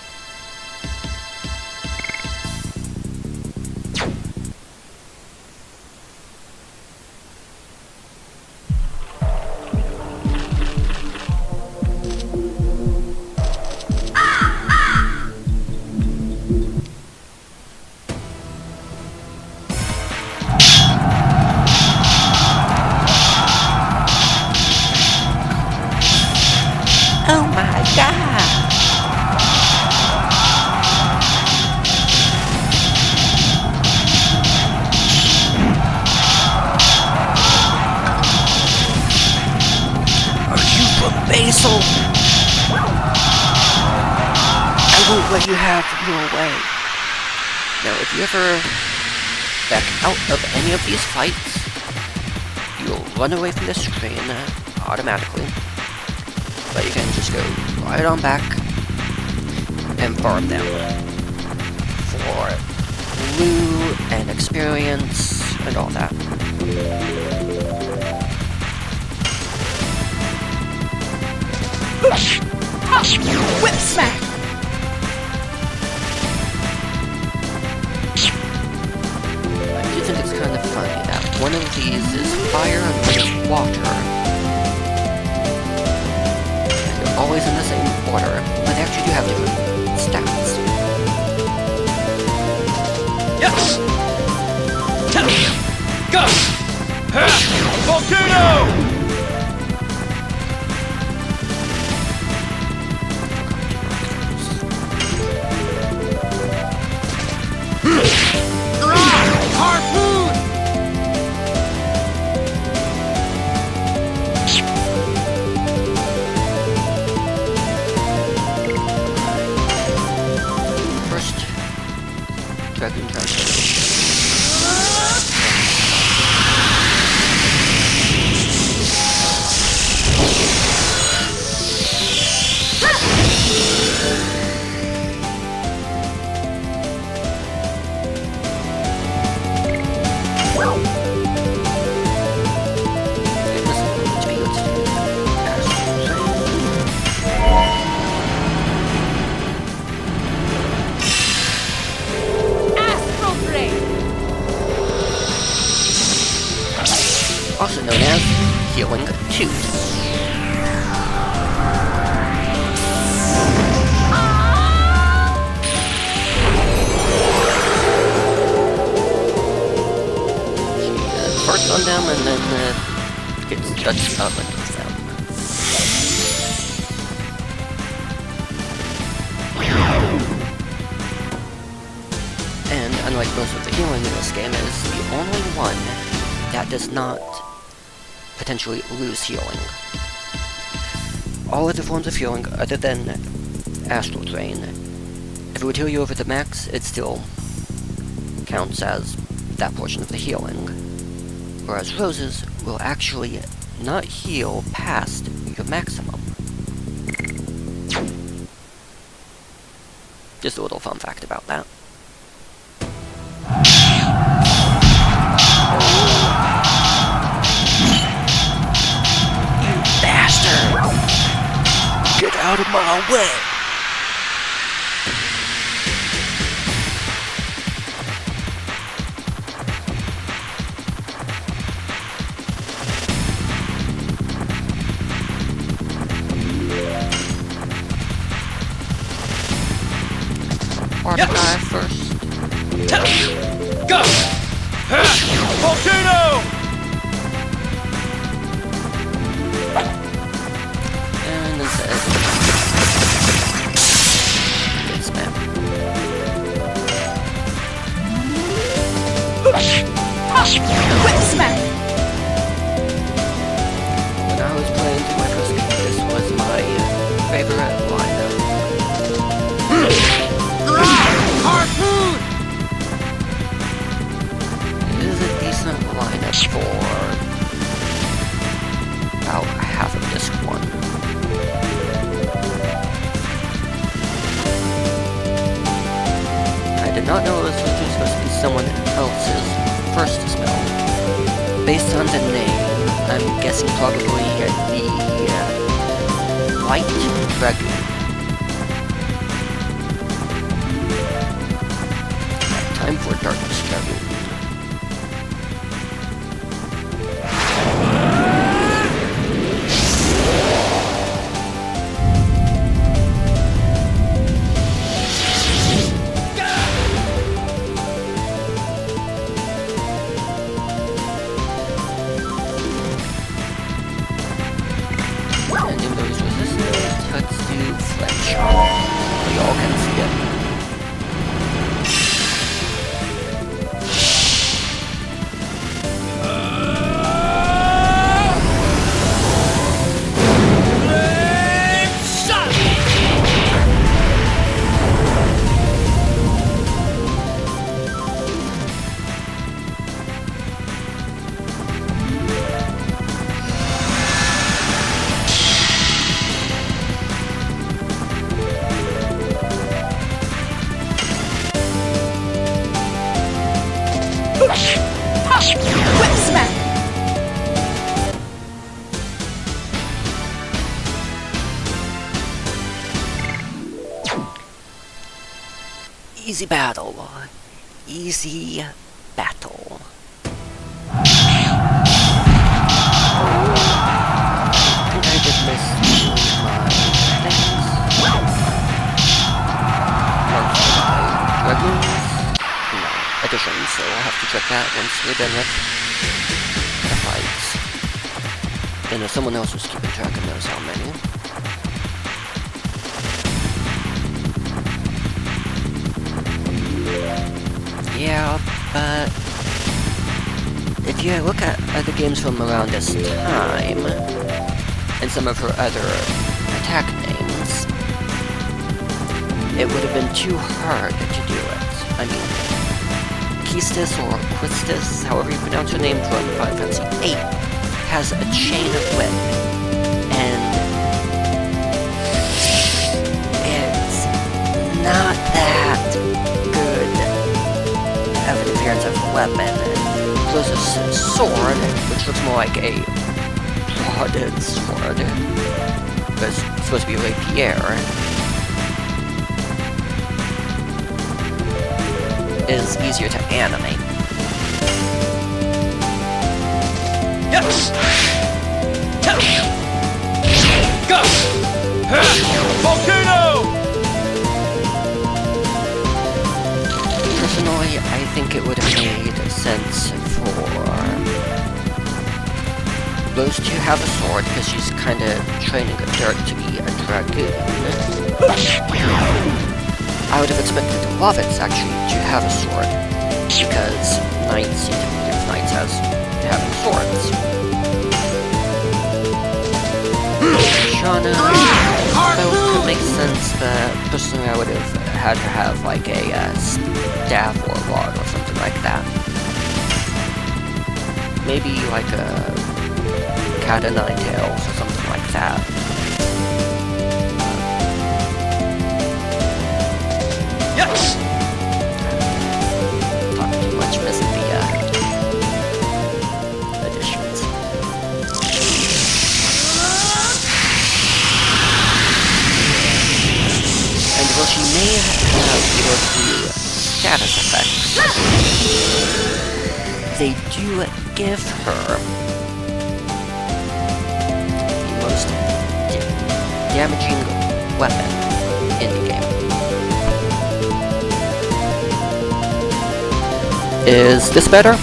Oh my god! Are you from Basil? I won't let you have your way. Now, if you ever back out of any of these fights, you'll run away from this train automatically. But you can just go right on back and farm them for loot and experience and all that. Whip smack! I do think it's kind of funny that one of these is fire and one is water. And they're always in the same order, but they actually do have different stats. Yes! Go! Volcano! Harpoon! First, Dragoon transfer. Also known as Healing Tooth. Farts on them and then gets Dutch oven with them. And unlike most of the healing in this game, it is the only one that does not potentially lose healing. All other forms of healing, other than Astral Drain, if it would heal you over the max, it still counts as that portion of the healing. Whereas Roses will actually not heal past your maximum. Just a little fun fact about that. Get out of my way! Or Yes. die first. Go! Volcano! And instead, it's spam. Whip smack! When I was playing through my first game, this was my favorite lineup. Harpoon! It is a decent lineup for about half of disc one. I did not know it was originally supposed to be someone else's first spell. Based on the name, I'm guessing probably the White Dragoon. Time for Dark Dragoon. And in those resistance, let's do Fletch. We all can see it. Whip smack. Easy battle. Easy battle. I think I did miss my things. Marked my Dragoons. No, additions, so I'll have to check that once we're done with the fights. And if someone else was keeping track and knows how many. Yeah, but if you look at other games from around this time, and some of her other attack names, it would have been too hard to do it. I mean, Quistis or Quistis, however you pronounce her name from Final Fantasy VIII, has a chain of whip, and it's not that good of an appearance of a weapon. Plus a sword, which looks more like a broaded sword, but it's supposed to be a rapier, is easier to animate. Yes! Go! Volcano! Personally, I think it would have made sense for Rose to have a sword, because she's kind of training Dirk to be a Dragoon. I would have expected Lovitz actually to have a sword, because knights seem to be different knights as having swords. Shauna, though, could make sense, but personally I would have had her have like a staff or a rod or something like that. Maybe like a cat o' nine tails or something like that. Yes! Talking too much, missing the additions. And while she may have either the status effects, they do give her the most damaging weapon in the game. Is this better?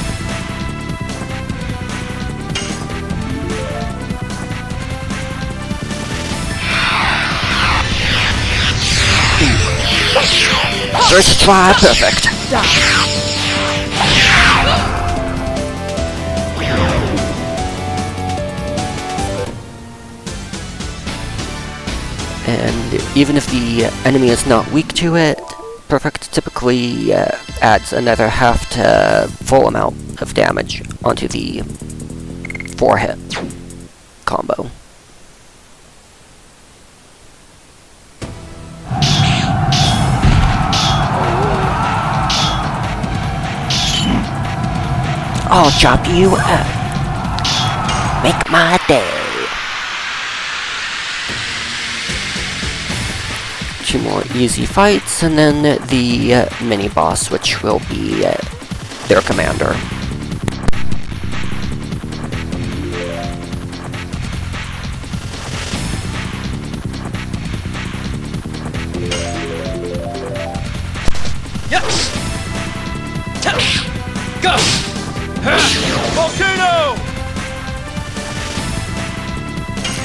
First try, perfect. And even if the enemy is not weak to it, perfect typically adds another half to full amount of damage onto the 4-hit combo. I'll chop you up. Make my day. 2 more easy fights, and then the mini-boss, which will be their commander. Yes! Go! Volcano!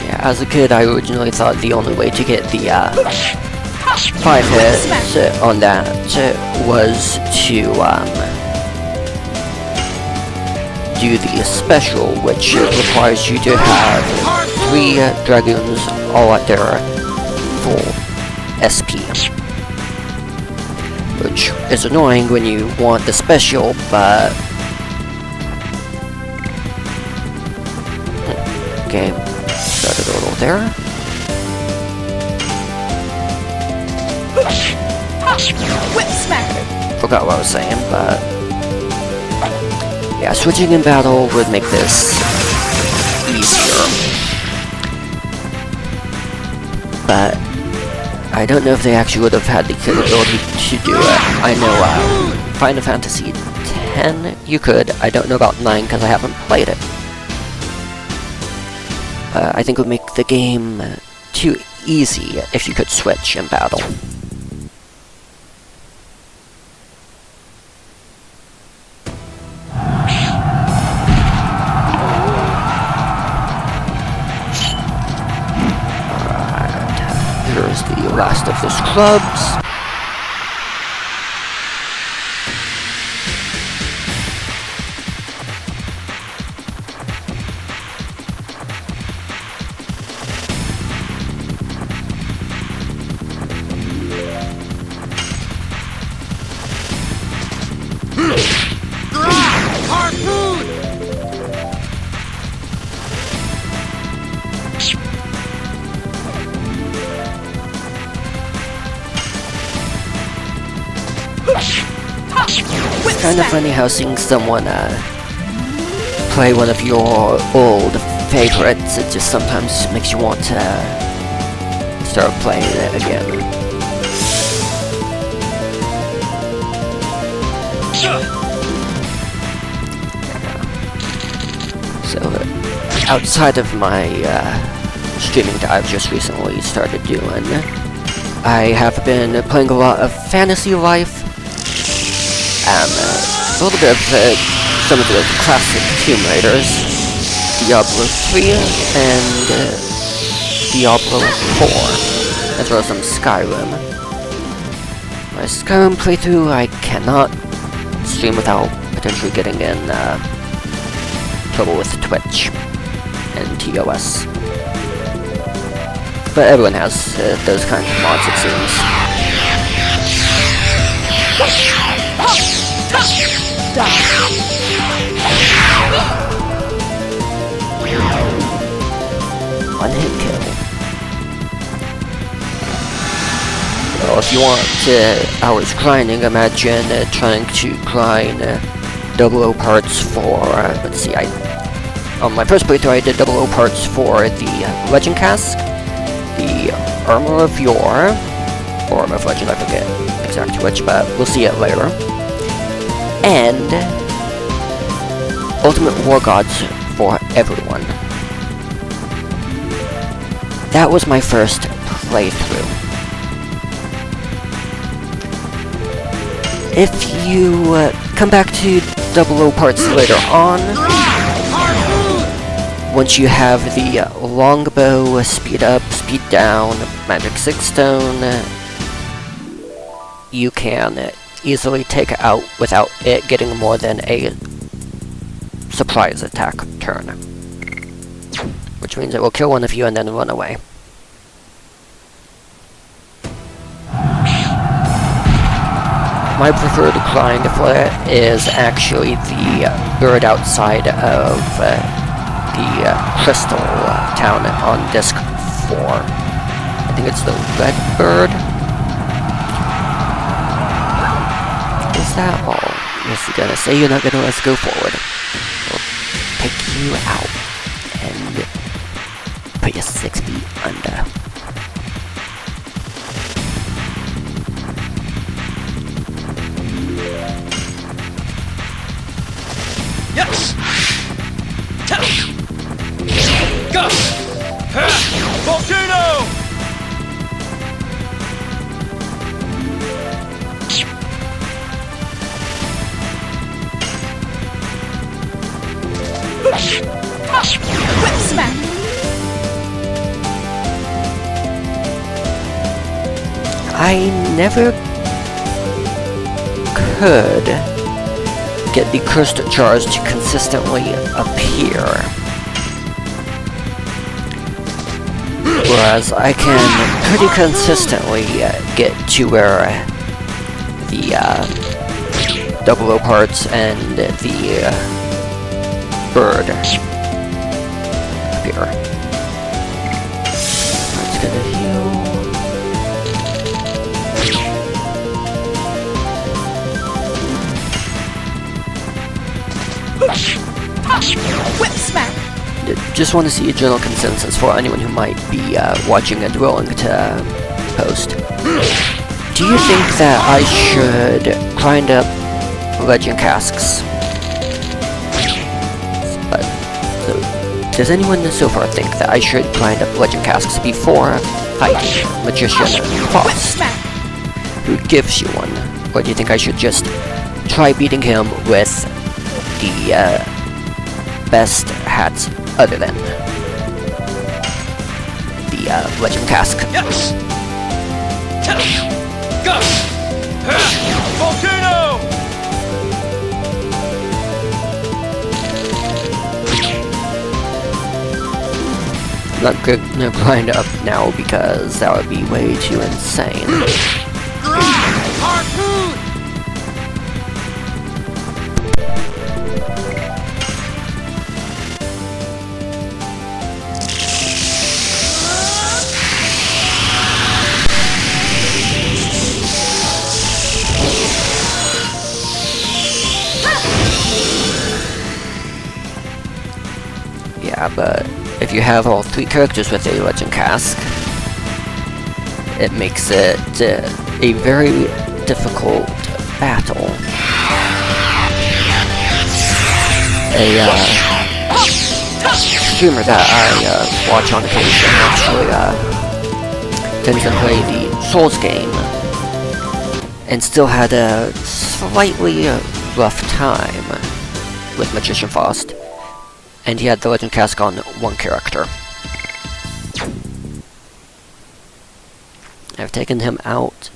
Yeah, as a kid, I originally thought the only way to get the 5 hits on that was to do the special, which requires you to have 3 Dragoons all at their full SP. Which is annoying when you want the special, but... Okay, started a little there. Whip smack! Forgot what I was saying, but... yeah, switching in battle would make this easier. But I don't know if they actually would have had the capability to do it. I know Final Fantasy X you could. I don't know about 9 because I haven't played it. I think it would make the game too easy if you could switch in battle. Here's the last of the scrubs. It's kind of funny how seeing someone play one of your old favorites, it just sometimes makes you want to start playing it again. So, outside of my streaming that I've just recently started doing, I have been playing a lot of Fantasy Life, a little bit of some of the classic Tomb Raiders, Diablo 3, and Diablo 4, as well as some Skyrim. My Skyrim playthrough I cannot stream without potentially getting in trouble with Twitch and TOS. But everyone has those kinds of mods, it seems. One hit kill. Well, if you want hours grinding, imagine trying to grind 00 parts for, let's see, on my first playthrough I did 00 parts for the Legend Cask, the Armor of Yore, or Armor of Legend, I forget exactly which, but we'll see it later, and Ultimate War Gods for everyone. That was my first playthrough. If you come back to 00 parts later on, once you have the longbow, speed up, speed down, magic 6 stone, you can easily take it out without it getting more than a surprise attack turn. Which means it will kill one of you and then run away. My preferred grind for it is actually the bird outside of the Crystal Town on disc 4. I think it's the red bird. Is that all? Yes, you're gonna say you're not gonna let us go forward. We'll take you out and put you 6 feet under. Volcano! Whip smack! I never could get the cursed jars to consistently appear. Whereas I can pretty consistently get to where the double O parts and the bird appear. That's gonna heal. Whip smack! Just want to see a general consensus for anyone who might be watching and willing to post. Do you think that I should grind up legend casks? Does anyone so far think that I should grind up legend casks before fighting Magician Boss? Who gives you one? Or do you think I should just try beating him with the best hats other than the legend cask? Yes! Go! Volcano! I'm not gonna grind up now because that would be way too insane. Harpoon! Yeah, but if you have all three characters with a legend cask, it makes it a very difficult battle. A streamer that I watch on occasion actually tends to play the Souls game and still had a slightly rough time with Magician Faust. And he had the legend cask on one character. I've taken him out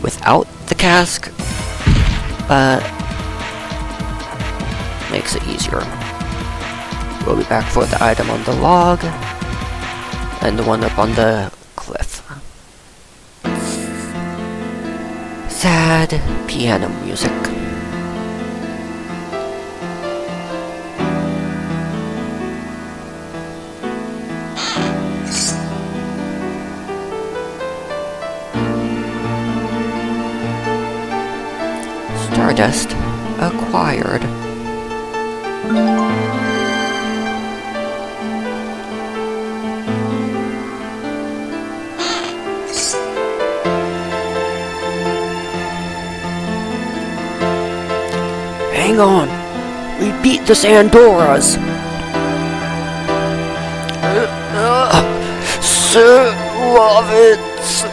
without the cask, but makes it easier. We'll be back for the item on the log and the one up on the cliff. Sad piano music. Stardust acquired. Hang on, we beat the Sandoras. Sir Lovitz,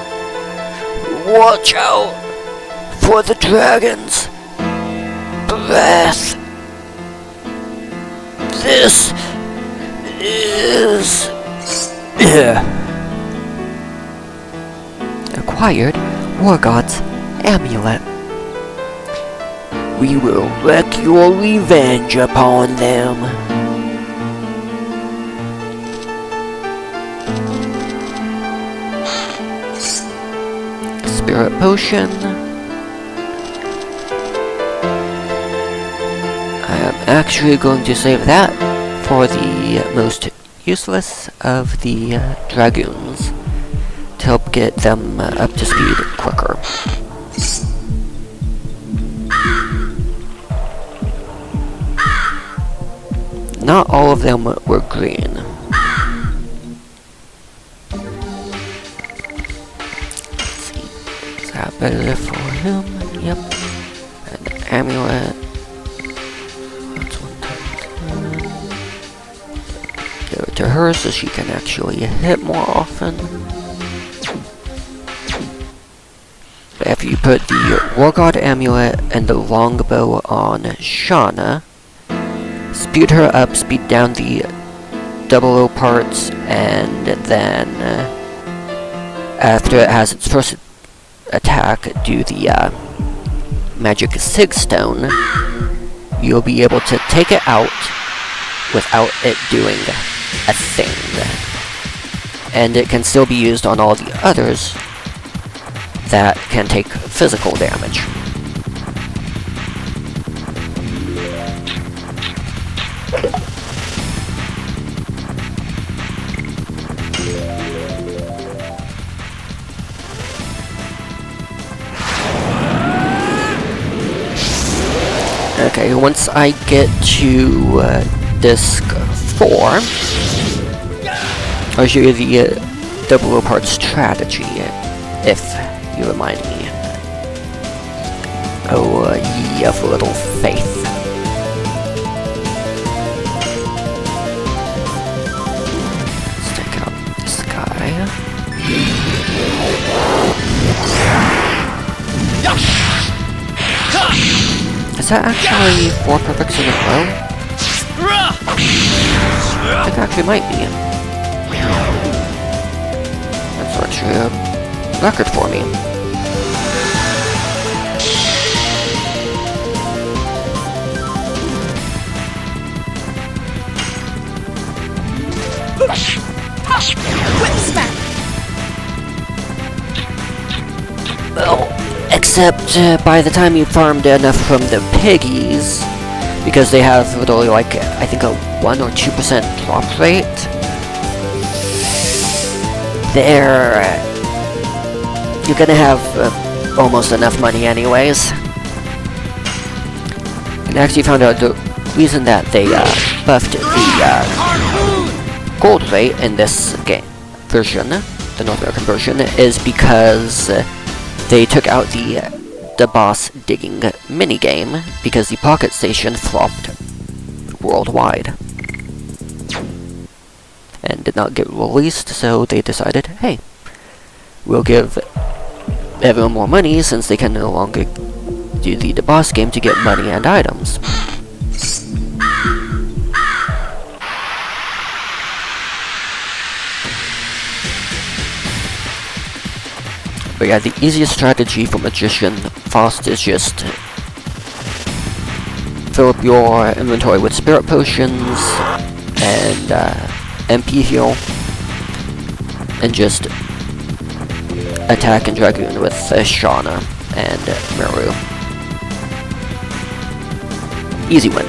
watch out for the dragons. Breath. This is acquired War God's amulet. We will wreak your revenge upon them. Spirit potion. I am actually going to save that for the most useless of the Dragoons to help get them up to speed quicker. Not all of them were green. Let's see. Is that better for him? Yep. An amulet. That's 1 times 10. Give it to her so she can actually hit more often. But after you put the War God Amulet and the Longbow on Shauna, speed her up, speed down the 00 parts, and then after it has its first attack, do the Magic Sig Stone. You'll be able to take it out without it doing a thing. And it can still be used on all the others that can take physical damage. Okay, once I get to disc 4, I'll show you the 00 part strategy, if you remind me. Oh, ye of little faith. Let's take out this guy. Is that actually 4 perfects in a row? I think it actually might be. That's actually a record for me. Whip smack. Well, except by the time you farmed enough from the piggies, because they have literally like, I think a 1 or 2% drop rate, you're gonna have almost enough money anyways. And actually found out the reason that they buffed the gold rate in this game version, the North American version, is because they took out the boss digging minigame because the Pocket Station flopped worldwide and did not get released, so they decided, hey, we'll give everyone more money since they can no longer do the boss game to get money and items. But yeah, the easiest strategy for Magician Fast is just fill up your inventory with Spirit Potions and MP heal, and just attack and Dragoon with Shauna and Meru. Easy win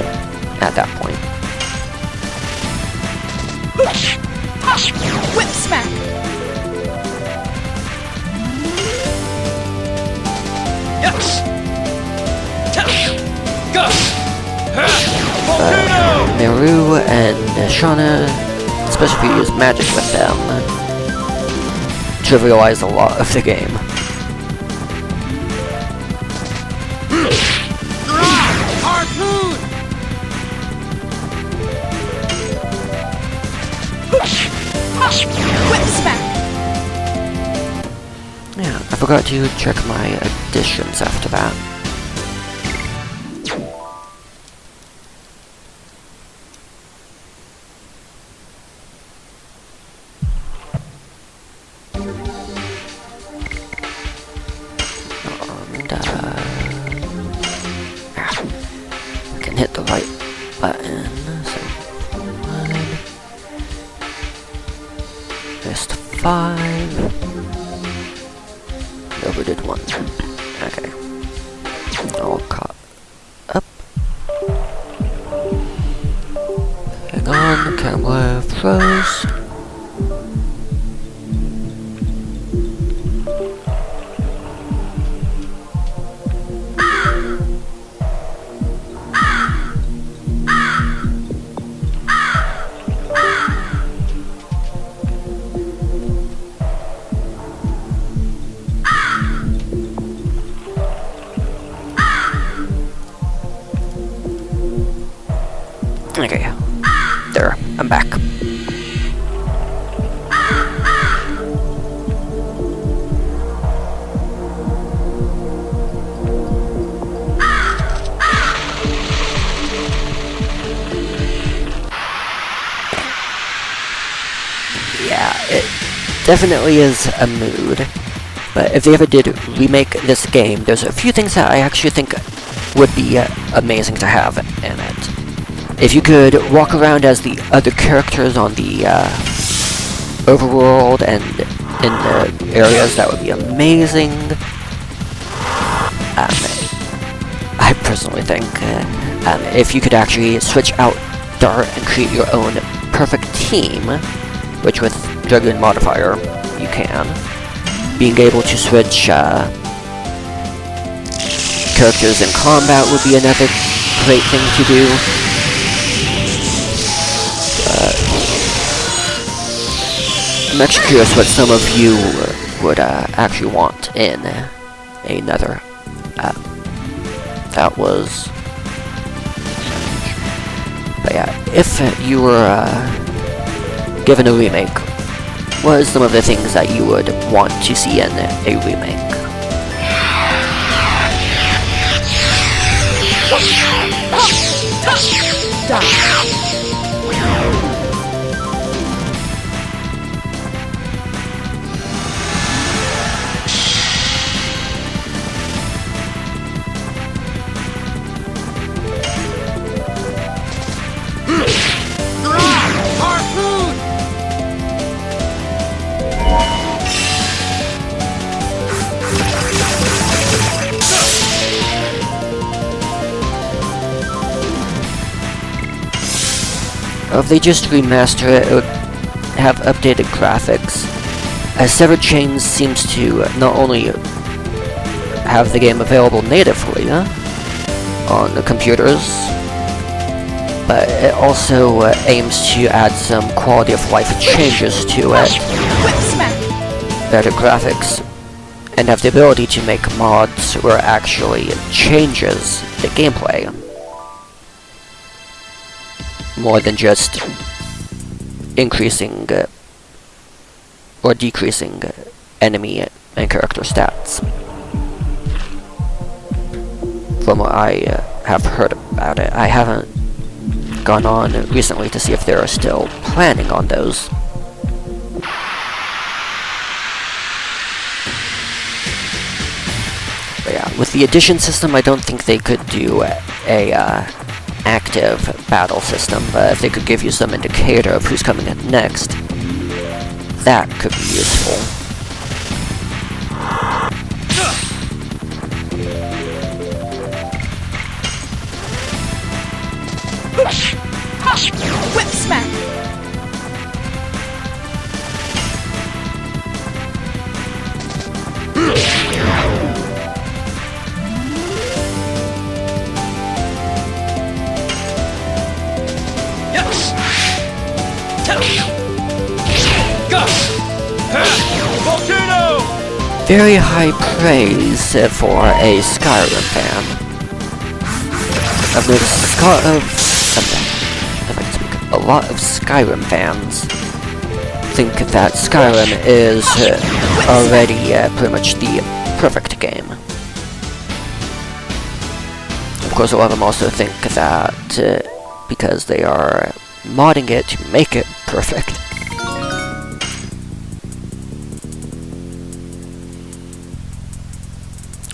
at that point. Whip smack. Yes. Go. Meru and Shauna, especially if you use magic with them, trivialize a lot of the game. Harpoon. Whip smack. Yeah, I forgot to check my additions after that. And, I can hit the right button, so 1, missed 5. Overdid 1. Okay. All caught up. Hang on, camera froze. Okay, there, I'm back. yeah, it definitely is a mood. But if they ever did remake this game, there's a few things that I actually think would be amazing to have in it. If you could walk around as the other characters on the overworld and in the areas, that would be amazing. I personally think if you could actually switch out Dart and create your own perfect team, which with Dragoon modifier you can, being able to switch characters in combat would be another great thing to do. I'm actually curious what some of you would actually want in another. That was. But yeah, if you were given a remake, what are some of the things that you would want to see in a remake? Harpoon! If they just remaster it, it would have updated graphics, as Severed Chains seems to not only have the game available natively on the computers, but it also aims to add some quality of life changes to it, better graphics, and have the ability to make mods where it actually changes the gameplay, more than just increasing or decreasing enemy and character stats. From what I have heard about it, I haven't gone on recently to see if they're still planning on those. But yeah, with the addition system, I don't think they could do a active battle system, but if they could give you some indicator of who's coming in next, that could be useful. Whip smack! Yes! Go! Volcano! Very high praise for a Skyrim fan. I've noticed a lot of Skyrim fans think that Skyrim is already pretty much the perfect game. Of course, a lot of them also think that because they are modding it to make it perfect.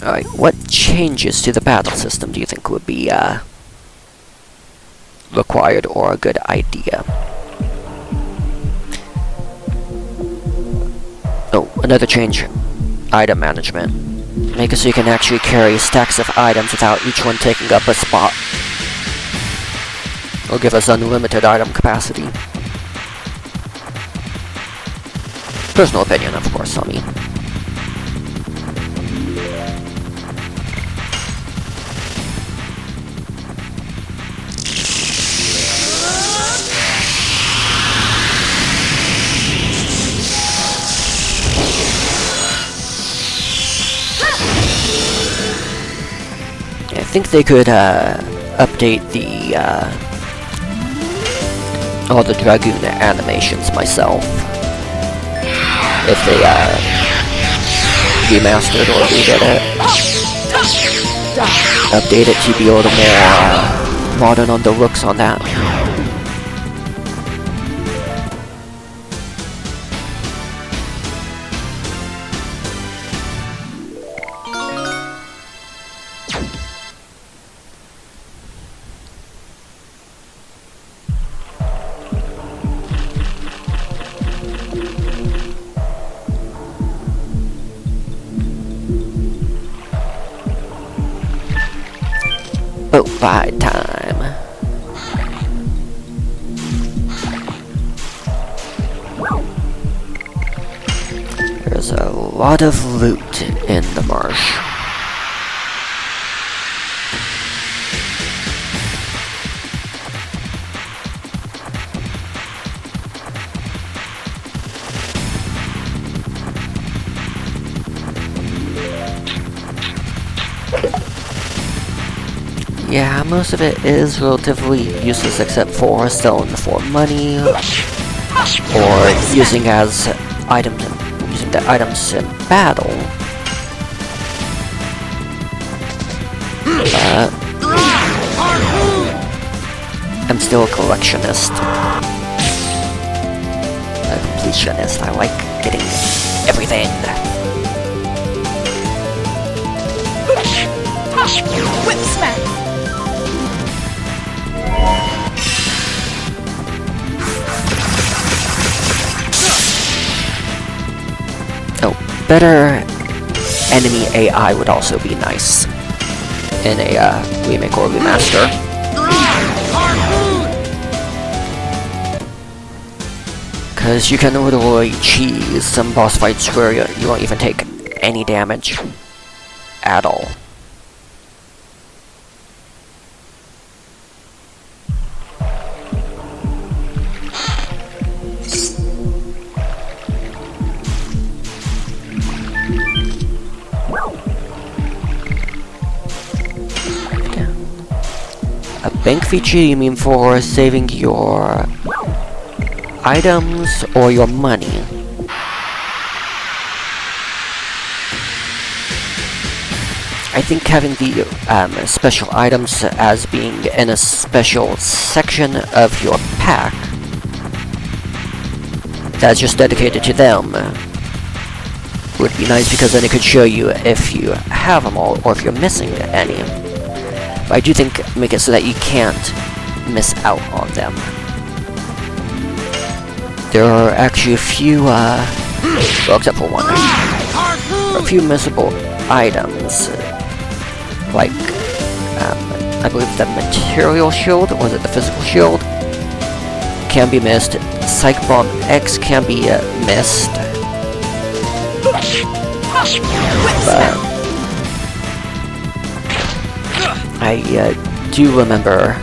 Alright, what changes to the battle system do you think would be required or a good idea? Oh, another change. Item management. Make it so you can actually carry stacks of items without each one taking up a spot. Or give us unlimited item capacity. Personal opinion, of course, I mean. I think they could update the all the Dragoon animations myself if they remastered or redid it. Update it to be a little more modern on the looks on that. boat ride time. There's a lot of loot in the marsh. Yeah, most of it is relatively useless except for selling for money or using as items, using the items in battle. I'm still a collectionist. A completionist. I like getting everything. Whip smack! Oh, better enemy AI would also be nice in a remake or remaster. Because you can literally cheese some boss fights where you won't even take any damage at all. A bank feature, you mean for saving your items or your money? I think having the special items as being in a special section of your pack that's just dedicated to them would be nice, because then it could show you if you have them all or if you're missing any. But I do think make it so that you can't miss out on them. There are actually a few, well, except for one, a few missable items, like, I believe the material shield, or was it the physical shield, can be missed. Psych Bomb X can be missed. But I do remember,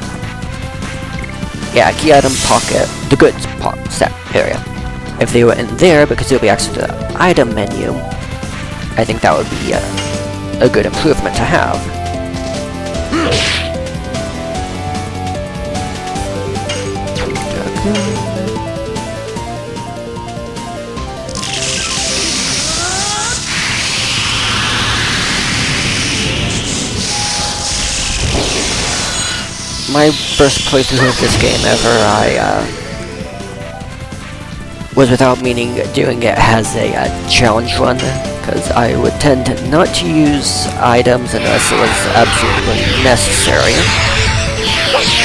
yeah, key item pocket, the goods set area. If they were in there, because they'll be access to the item menu, I think that would be a good improvement to have. Dragoon. My first playthrough of this game ever, I was without meaning doing it as a challenge run, because I would tend not to use items unless it was absolutely necessary,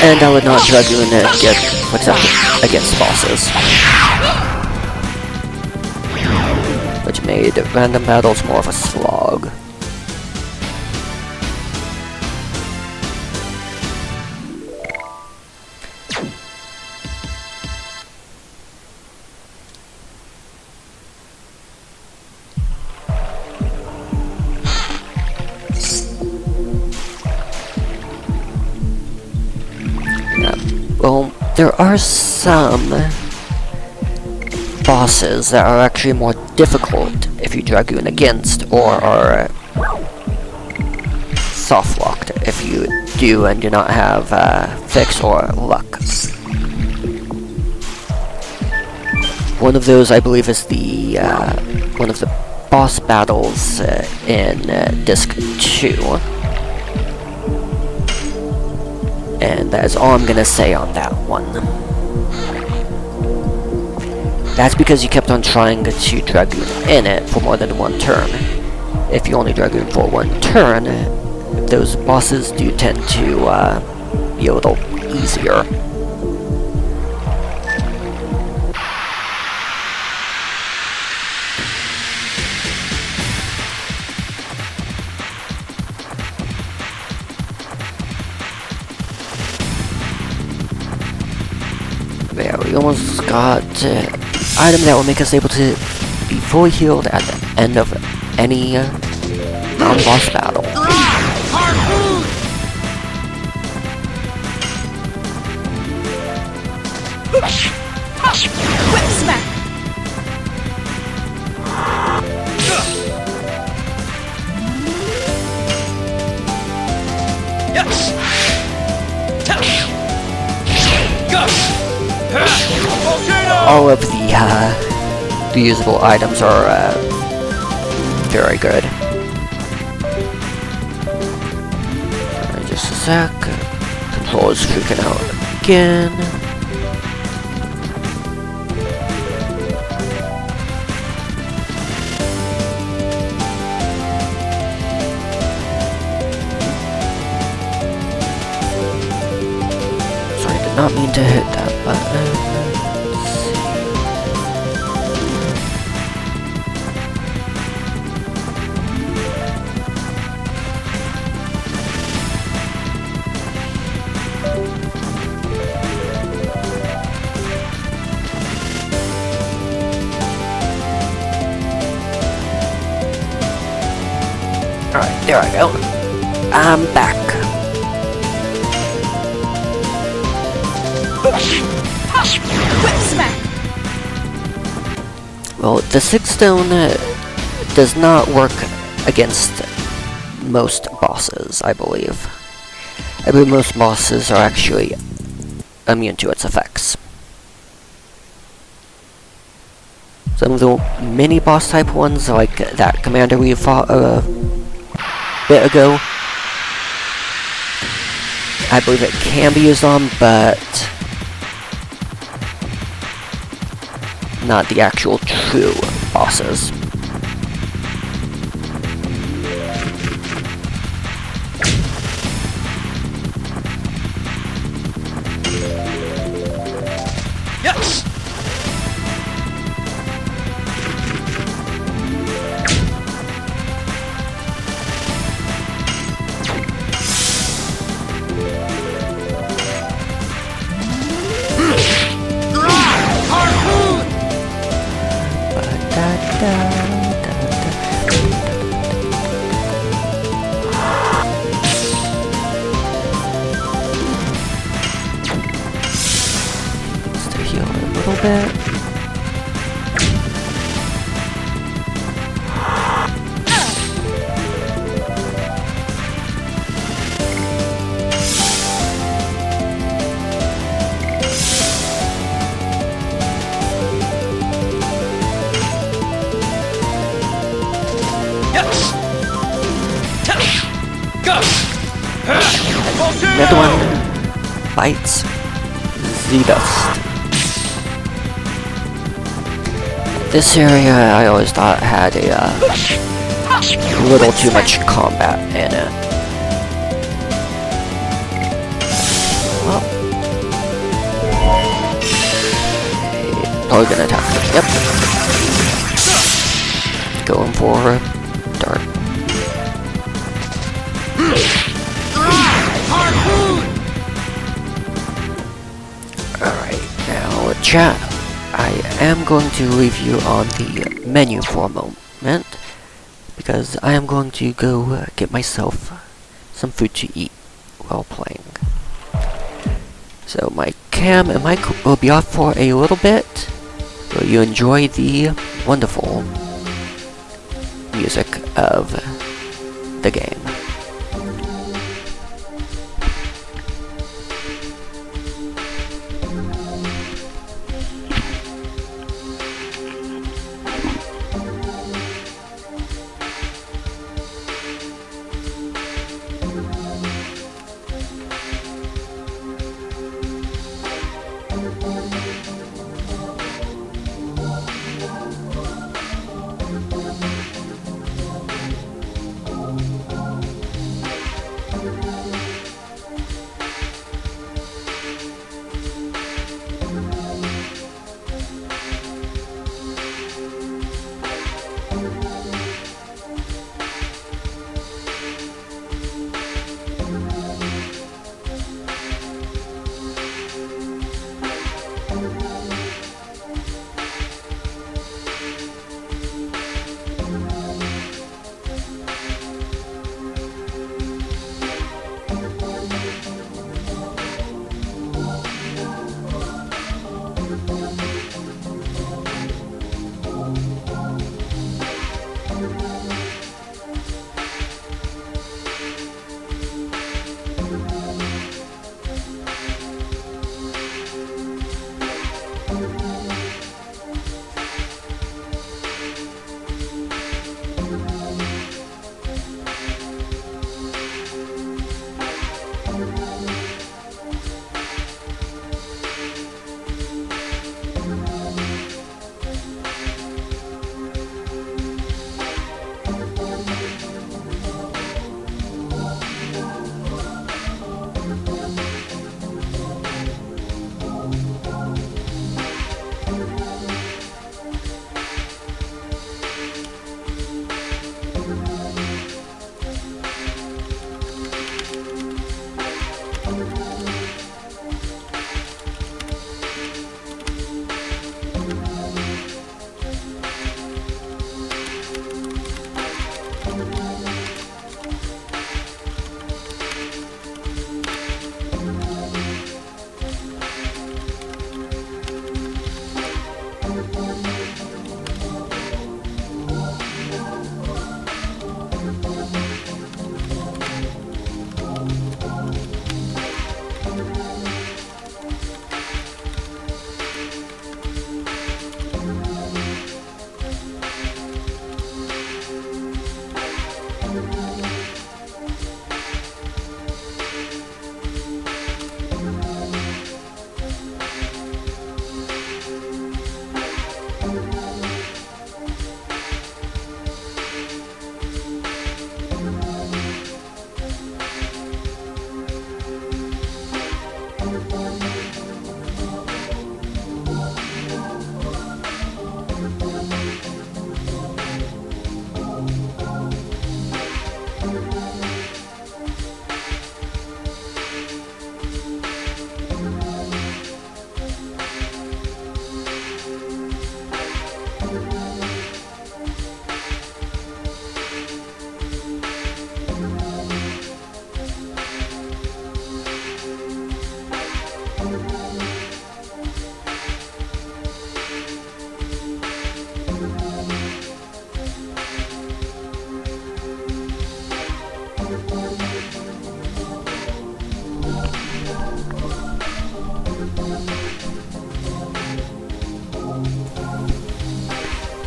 and I would not Dragoon except against bosses, which made random battles more of a slog. Well, there are some bosses that are actually more difficult if you Dragoon against, or are soft-locked if you do and do not have fix or luck. One of those, I believe, is the one of the boss battles in Disc 2. And that is all I'm gonna say on that one. That's because you kept on trying to Dragoon in it for more than one turn. If you only Dragoon for one turn, those bosses do tend to be a little easier. we almost got the item that will make us able to be fully healed at the end of any non-boss battle. Whip smack. All of the usable items are very good. Sorry, just a sec. Controller's freaking out again. Sorry, did not mean to hit that button. Alright, there I go. I'm back. Whip smack. Well, the 6 stone does not work against most bosses, I believe. I believe most bosses are actually immune to its effects. Some of the mini boss type ones, like that commander we fought a bit ago, I believe it can be used on, but not the actual true bosses. Yes! Just to heal a little bit. Another one bites Z-Dust. This area I always thought had a little too much combat in it. Well, probably gonna attack her. Yep. Going for a dart. Alright, now chat, I am going to leave you on the menu for a moment, because I am going to go get myself some food to eat while playing. So my cam and mic will be off for a little bit. Will you enjoy the wonderful music of the game?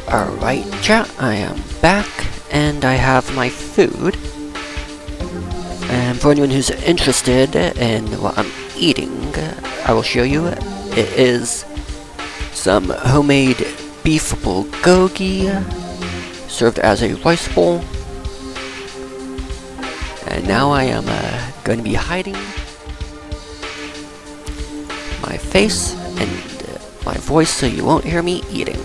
Alright, chat, I am back, and I have my food. And for anyone who's interested in what I'm eating, I will show you. It is some homemade beef bulgogi, served as a rice bowl. And now I am going to be hiding my face and my voice so you won't hear me eating.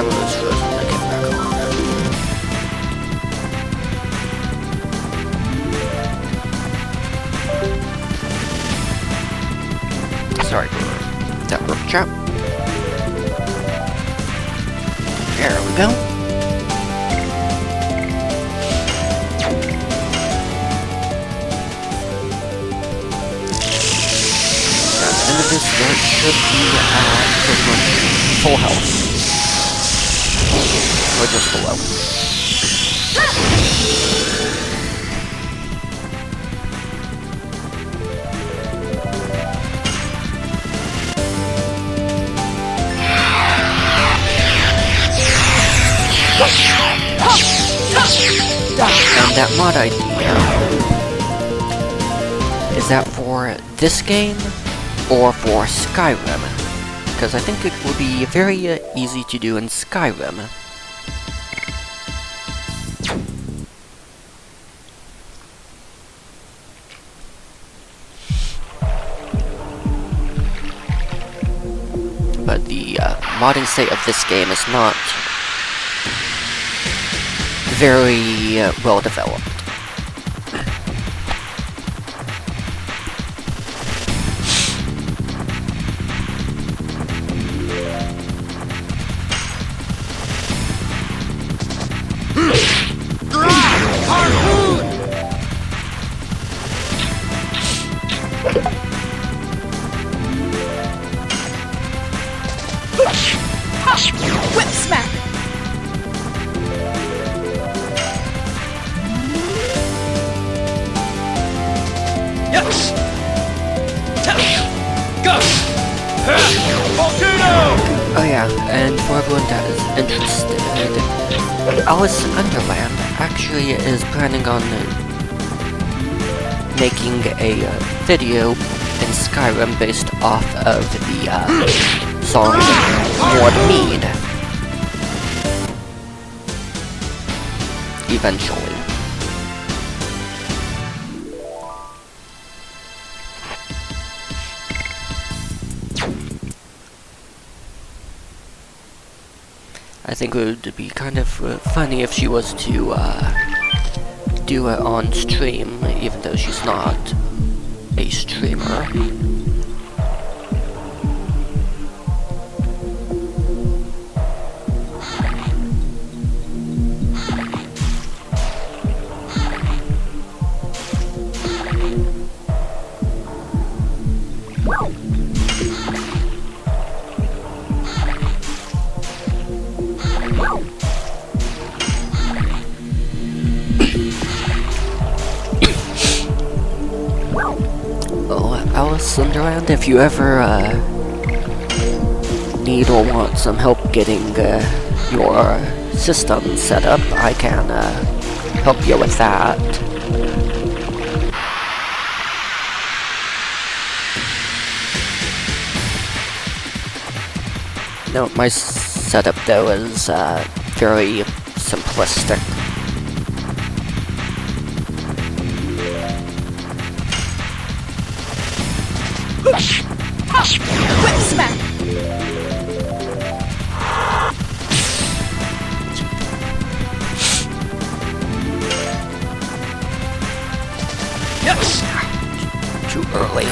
was frozen. I came back on. Sorry for that work trap. There we go. At the end of this, there should be pretty much full health. Or just below. And that mod idea, is that for this game or for Skyrim? Because I think it would be very easy to do in Skyrim. But the modding state of this game is not very well developed. Whip smack. Yes! Go! Volcano! Oh yeah, and for everyone that is interested, Alice in Underland actually is planning on making a video in Skyrim based off of the song Lord Mead. Eventually. I think it would be kind of funny if she was to do it on stream, even though she's not a streamer. Alice in Underland, if you ever need or want some help getting your system set up, I can help you with that. No, my setup though is very simplistic. Whip smack. Yes! Too early.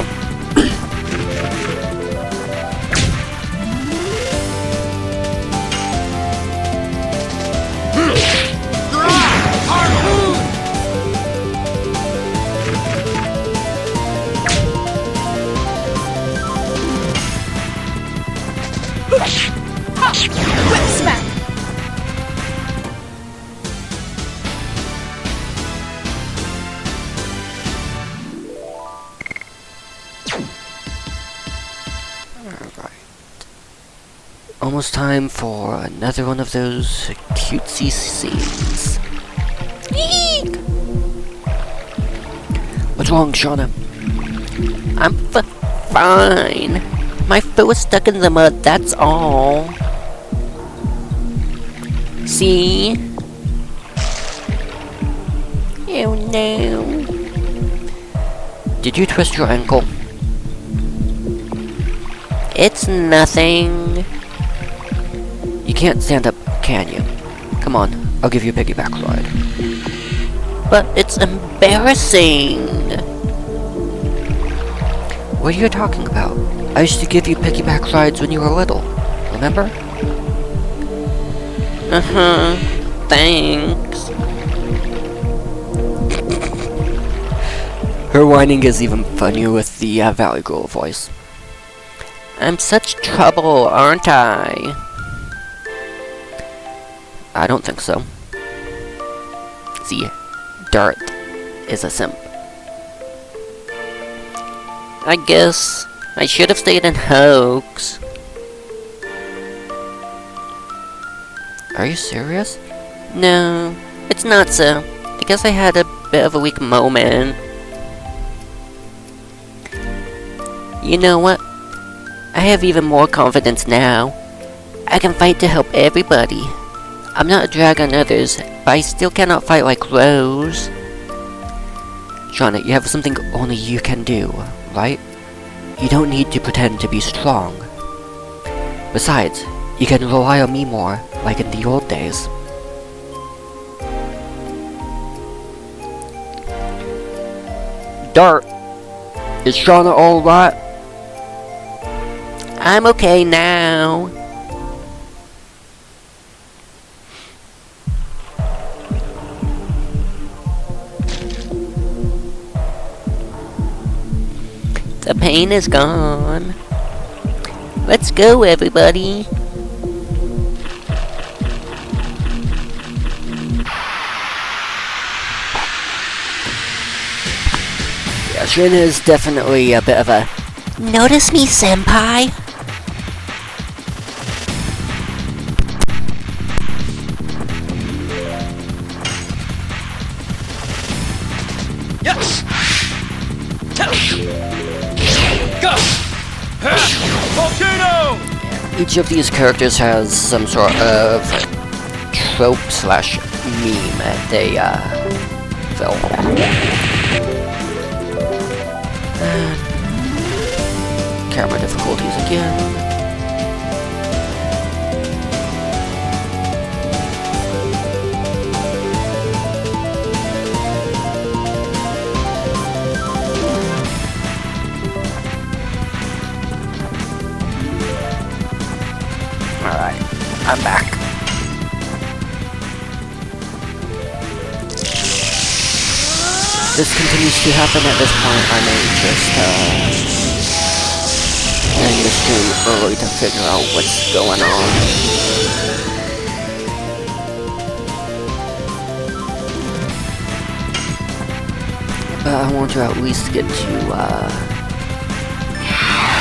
Whip smack. Alright. Almost time for another one of those cutesy scenes. Eek! What's wrong, Shauna? I'm fine. My foot was stuck in the mud, that's all. See? Oh no. Did you twist your ankle? It's nothing. You can't stand up can you? Come on, I'll give you a piggyback ride. But it's embarrassing. What are you talking about? I used to give you piggyback rides when you were little, remember? Uh-huh. Thanks. Her whining is even funnier with the Valley Girl voice. I'm such trouble, aren't I? I don't think so. See, Dirt is a simp. I guess I should have stayed in Hoax. Are you serious? No, it's not so. I guess I had a bit of a weak moment. You know what? I have even more confidence now. I can fight to help everybody. I'm not a drag on others, but I still cannot fight like Rose. Shauna, you have something only you can do, right? You don't need to pretend to be strong. Besides, you can rely on me more, like in the old days. Dirt! Is Shauna alright? I'm okay now. The pain is gone. Let's go, everybody. Yeah, Shauna is definitely a bit of a Notice me, senpai. Yes! Go! Volcano! Each of these characters has some sort of trope slash meme they film. Camera difficulties again. Alright, I'm back. This continues to happen at this point. I may just end the stream early to figure out what's going on. But I want to at least get to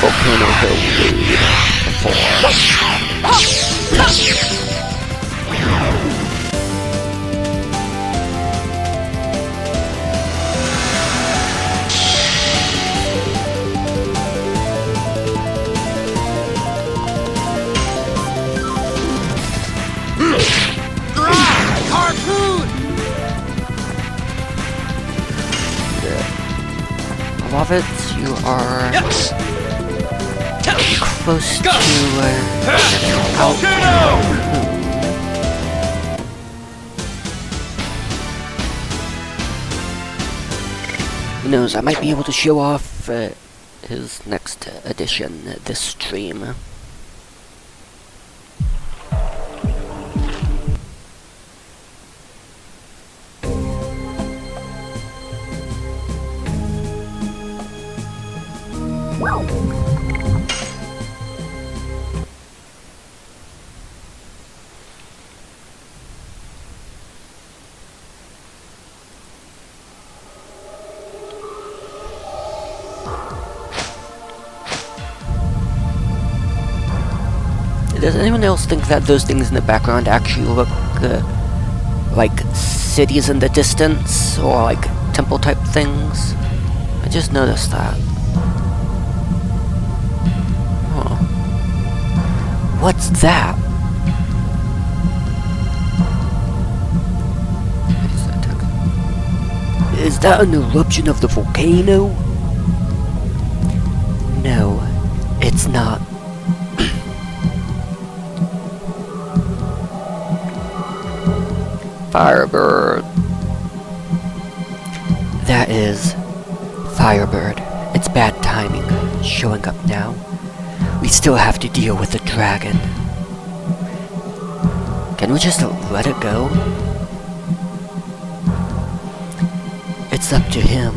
Volcano Hill Raid before. Love it, you are close to Who knows, I might be able to show off his next edition this stream. Does anyone else think that those things in the background actually look like cities in the distance, or like temple type things? I just noticed that. Huh. What's that? Is that an eruption of the volcano? No, it's not. Firebird. That is Firebird. It's bad timing showing up now. We still have to deal with the dragon. Can we just let it go? It's up to him.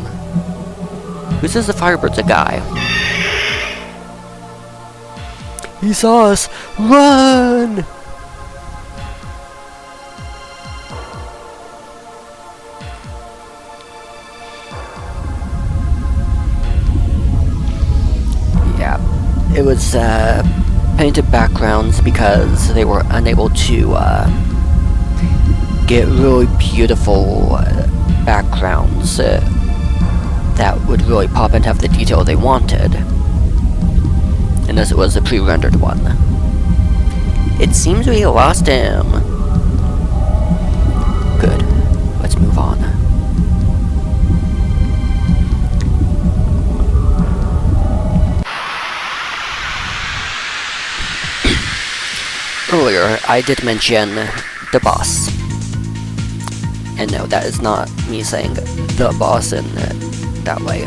Who says the Firebird's a guy? He saw us! Run! Yeah, it was painted backgrounds because they were unable to get really beautiful backgrounds that would really pop and have the detail they wanted. And as it was a pre-rendered one. It seems we lost him. Good. Let's move on. Earlier, I did mention the boss. And no, that is not me saying the boss in that way.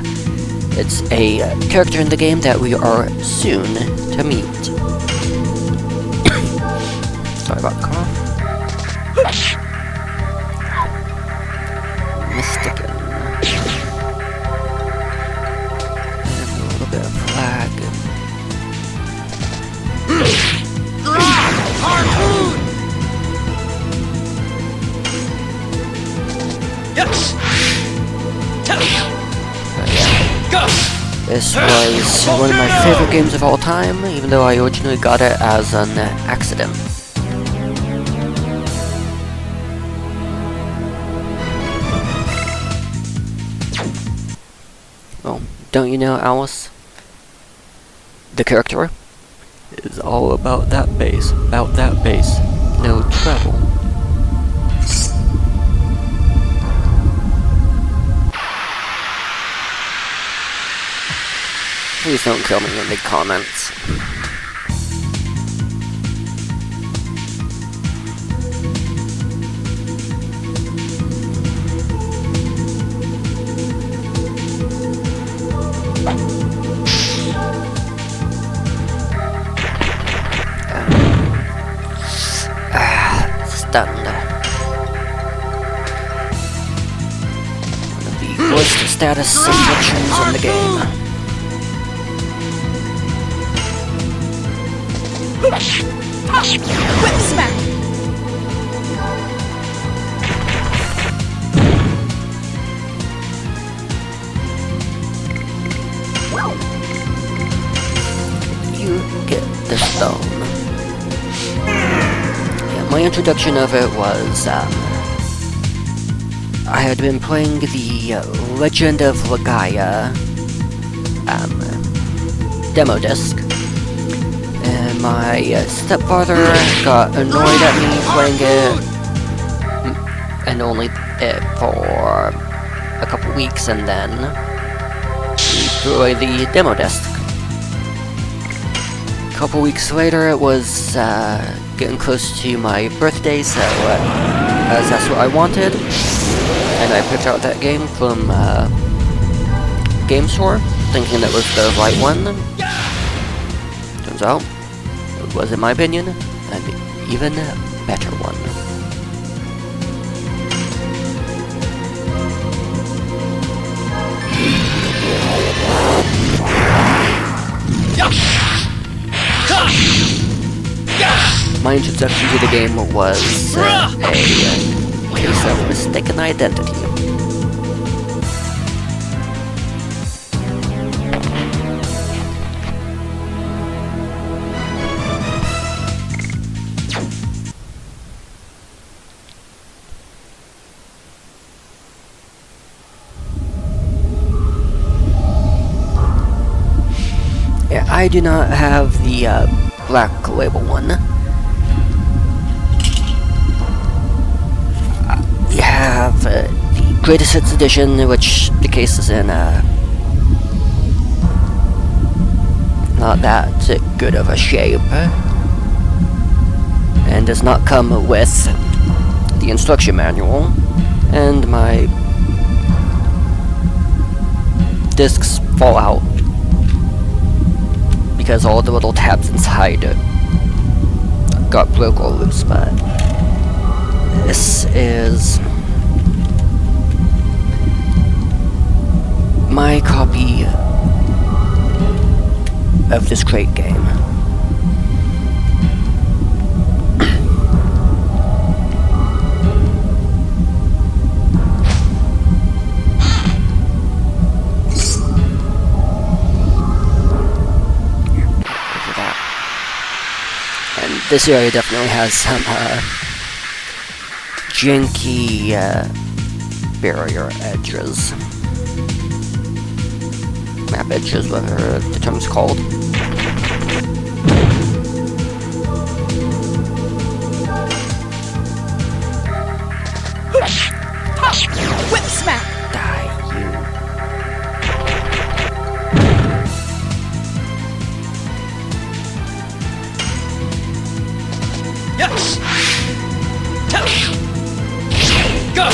It's a character in the game that we are soon to meet. Sorry about the cough. Mystican. And a little bit of flag. Harpoon! Yes! Go! This was one of my favorite games of all time, even though I originally got it as an accident. Oh, don't you know, Alice? The character is all about that bass, no treble. Please don't kill me in the comments. Stunned. One of the worst status inflictions in the game. Whip smack! You get the stone. Yeah, my introduction of it was, I had been playing the Legend of Legaia demo disc. And my stepfather got annoyed at me playing it, and only it for a couple weeks, and then he threw away the demo disc. A couple weeks later, it was getting close to my birthday, so as that's what I wanted, and I picked out that game from Game Store, thinking that was the right one. Turns out, it was, in my opinion, an even better one. My introduction to the game was a case of mistaken identity. Yeah, I do not have the black label one. We have the Greatest Hits Edition, which the case is in not that good of a shape, and does not come with the instruction manual, and my discs fall out because all the little tabs inside got broke or loose. But this is my copy of this great game. And this area definitely has some janky barrier edges. Map edges, whatever the term's called. Whip smack! Die, you. Yes! Go!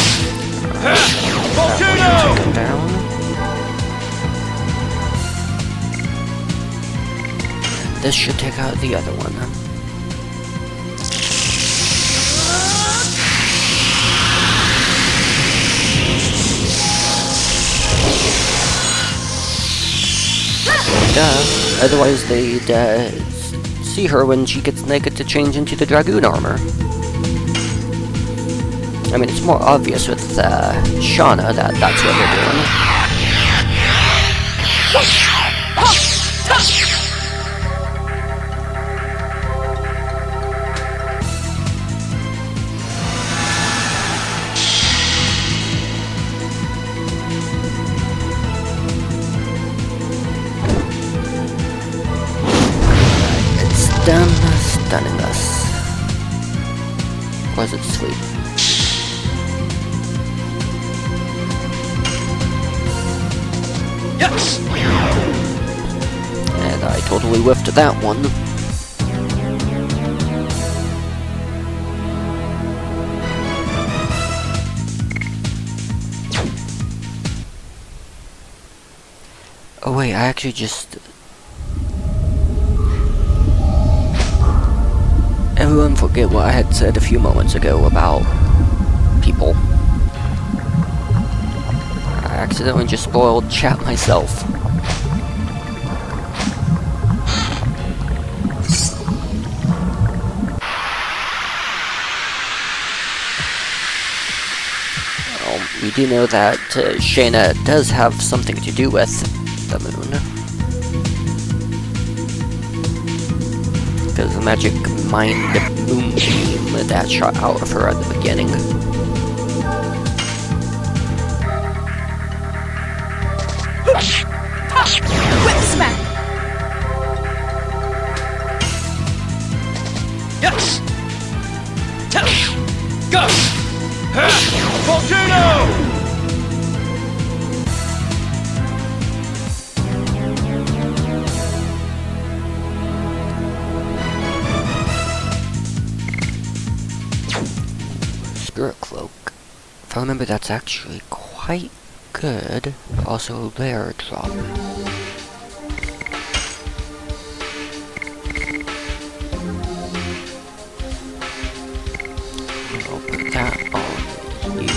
Volcano! Take him down. This should take out the other one. Duh. Otherwise they'd see her when she gets naked to change into the Dragoon armor. I mean, it's more obvious with Shauna that that's what they're doing. It's done stunning us. Or is it sleep? Yes! And I totally whiffed that one. Oh wait, I actually just... Everyone forget what I had said a few moments ago about people. I accidentally just spoiled chat myself. Well, we do know that Shayna does have something to do with the moon. Because the magic mind moon beam that shot out of her at the beginning. Whip smack! Yes! Go! Volcano! Spirit Cloak. If I remember, that's actually quite good. Also, rare drop. I'll put that on you.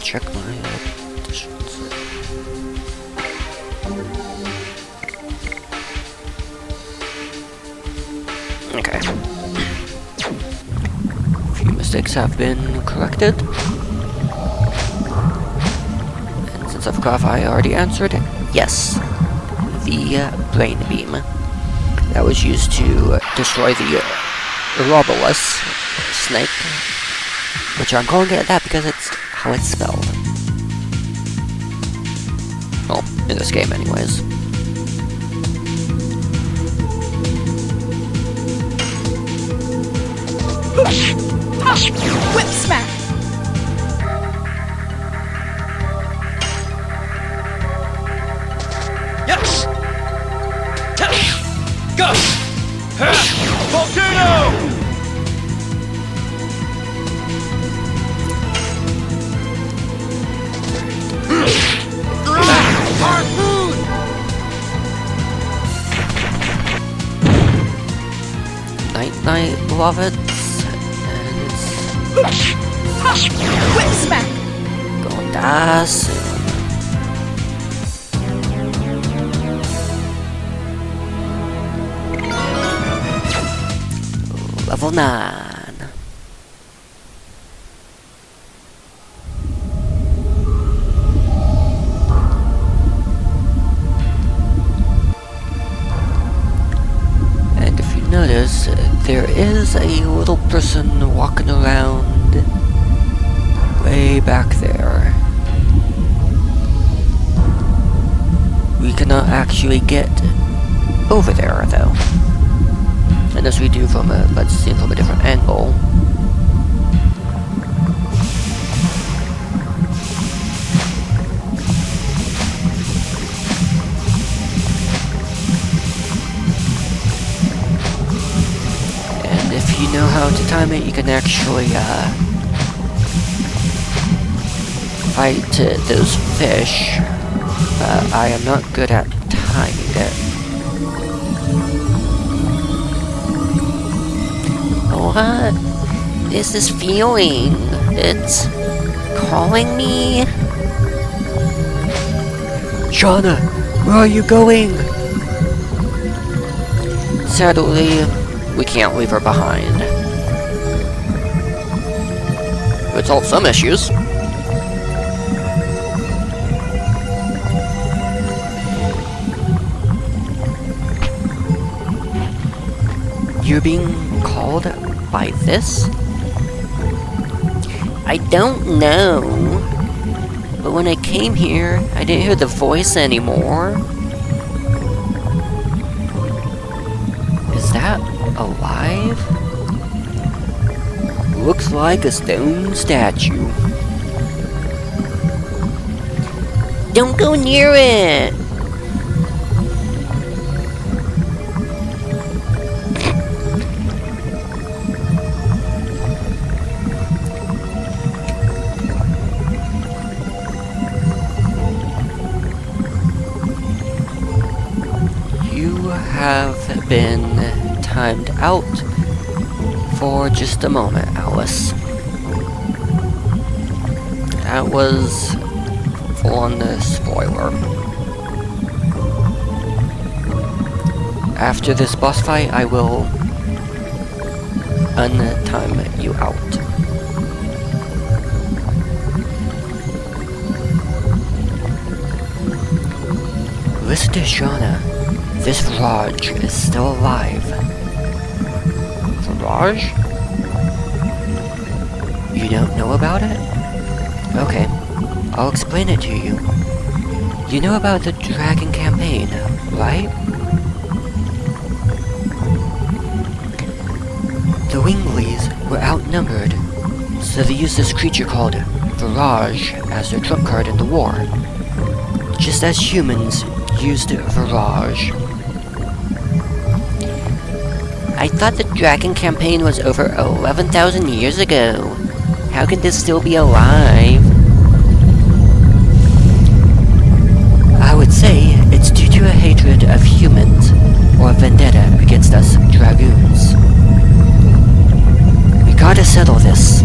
Check my additions. Okay. A few mistakes have been corrected. And since I forgot if I already answered, yes. The brain beam that was used to destroy the Ouroboros snake, which I'm calling it that because it's how it's spelled. Well, in this game anyways. Whip smack! Yes! Go! Volcano! Harpoon! Night, beloveds. And it's Whip smack. gonna die soon. Level 9. And if you notice, there is a little person walking around way back there. We cannot actually get over there though. Unless we do from a, let's see, from a different angle. And if you know how to time it, you can actually, fight those fish. But I am not good at timing it. What is this feeling? It's calling me? Shauna, where are you going? Sadly, we can't leave her behind. It solved some issues. You're being called by this? I don't know. But when I came here, I didn't hear the voice anymore. Is that alive? Looks like a stone statue. Don't go near it! Have been timed out for just a moment, Alice. That was full-on spoiler. After this boss fight, I will untime you out. Listen to Shauna. This Raj is still alive. Raj? You don't know about it? Okay, I'll explain it to you. You know about the Dragon campaign, right? The Winglies were outnumbered, so they used this creature called Virage as their trump card in the war. Just as humans used Virage. I thought the Dragon campaign was over 11,000 years ago. How could this still be alive? I would say it's due to a hatred of humans, or a vendetta against us Dragoons. We gotta settle this.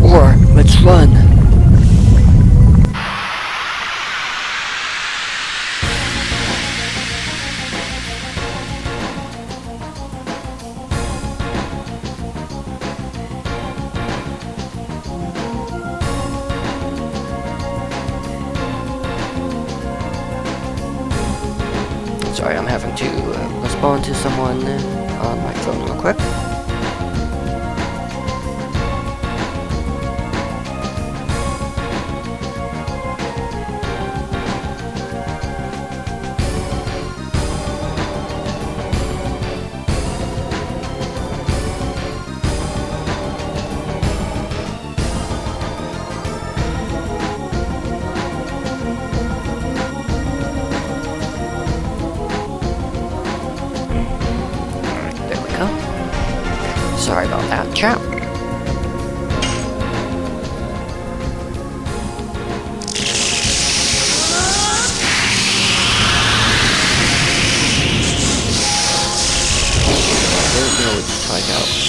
Or, let's run. Sorry, I'm having to respond to someone on my phone real quick.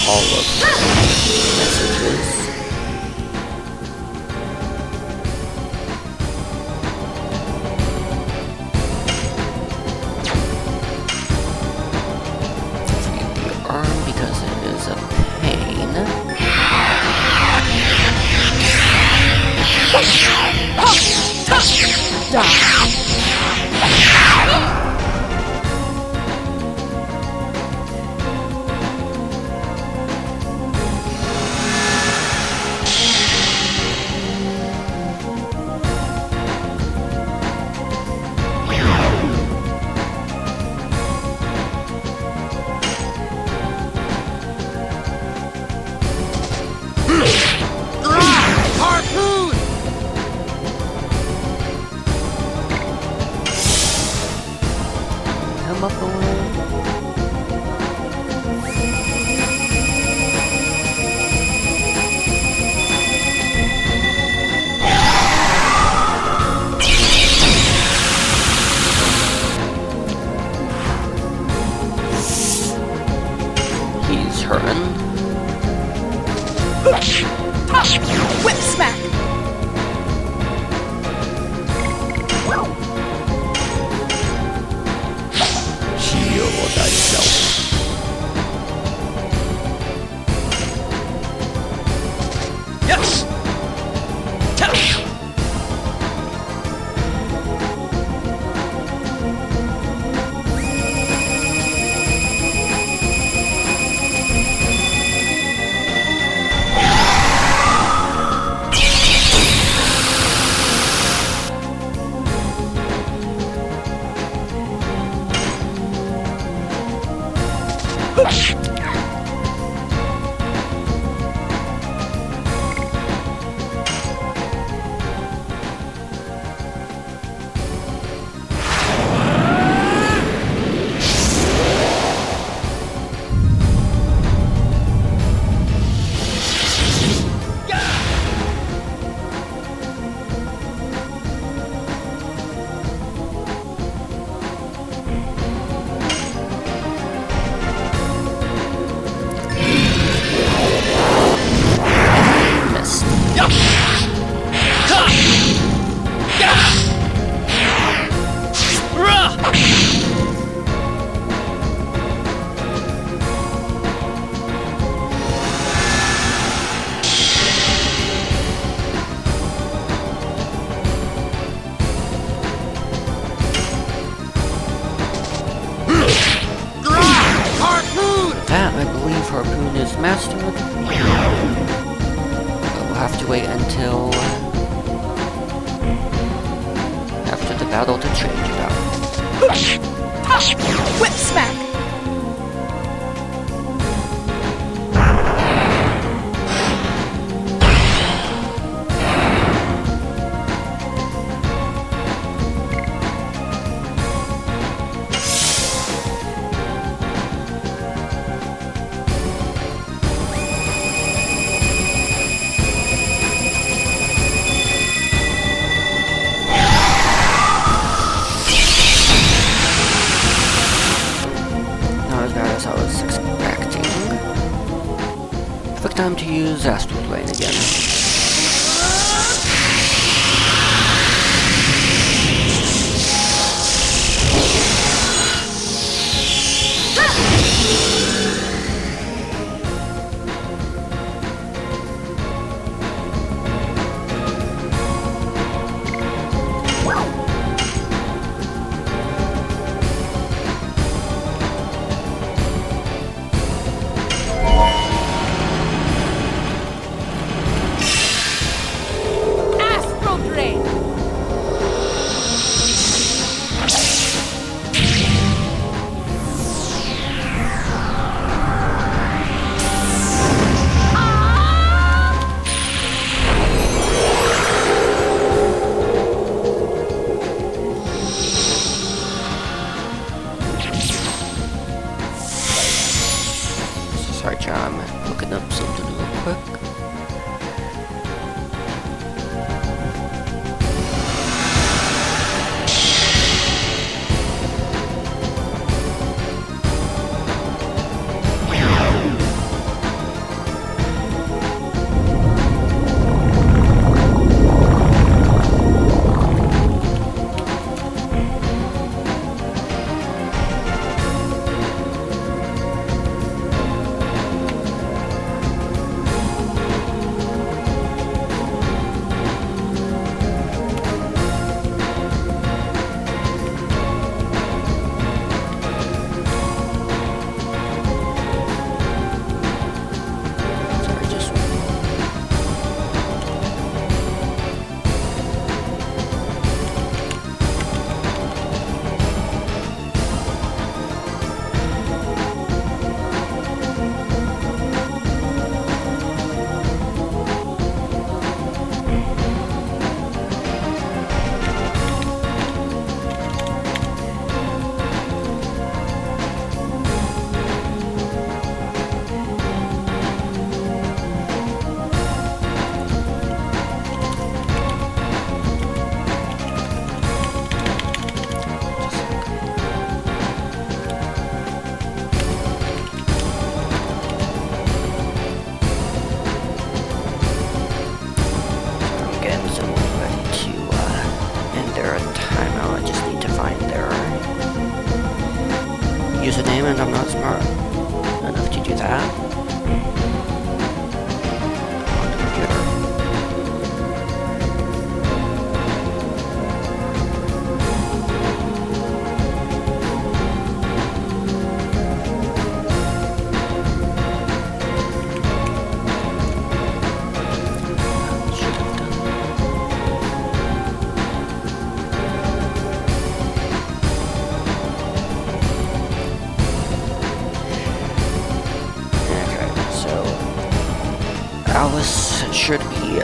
all of the messages. The arm because it is a pain. Come up a little. He's hurting. Whip smack! Heal thyself. Yes! That, I believe, Harpoon is mastered. But we'll have to wait until after the battle to change about it. Whip smack! Not as bad as I was expecting. Perfect time to use Astral Plane again. Astral drain! Sorry, John, I'm looking up something real quick. username and I'm not smart enough to do that. On the computer. Should have done. Alice should be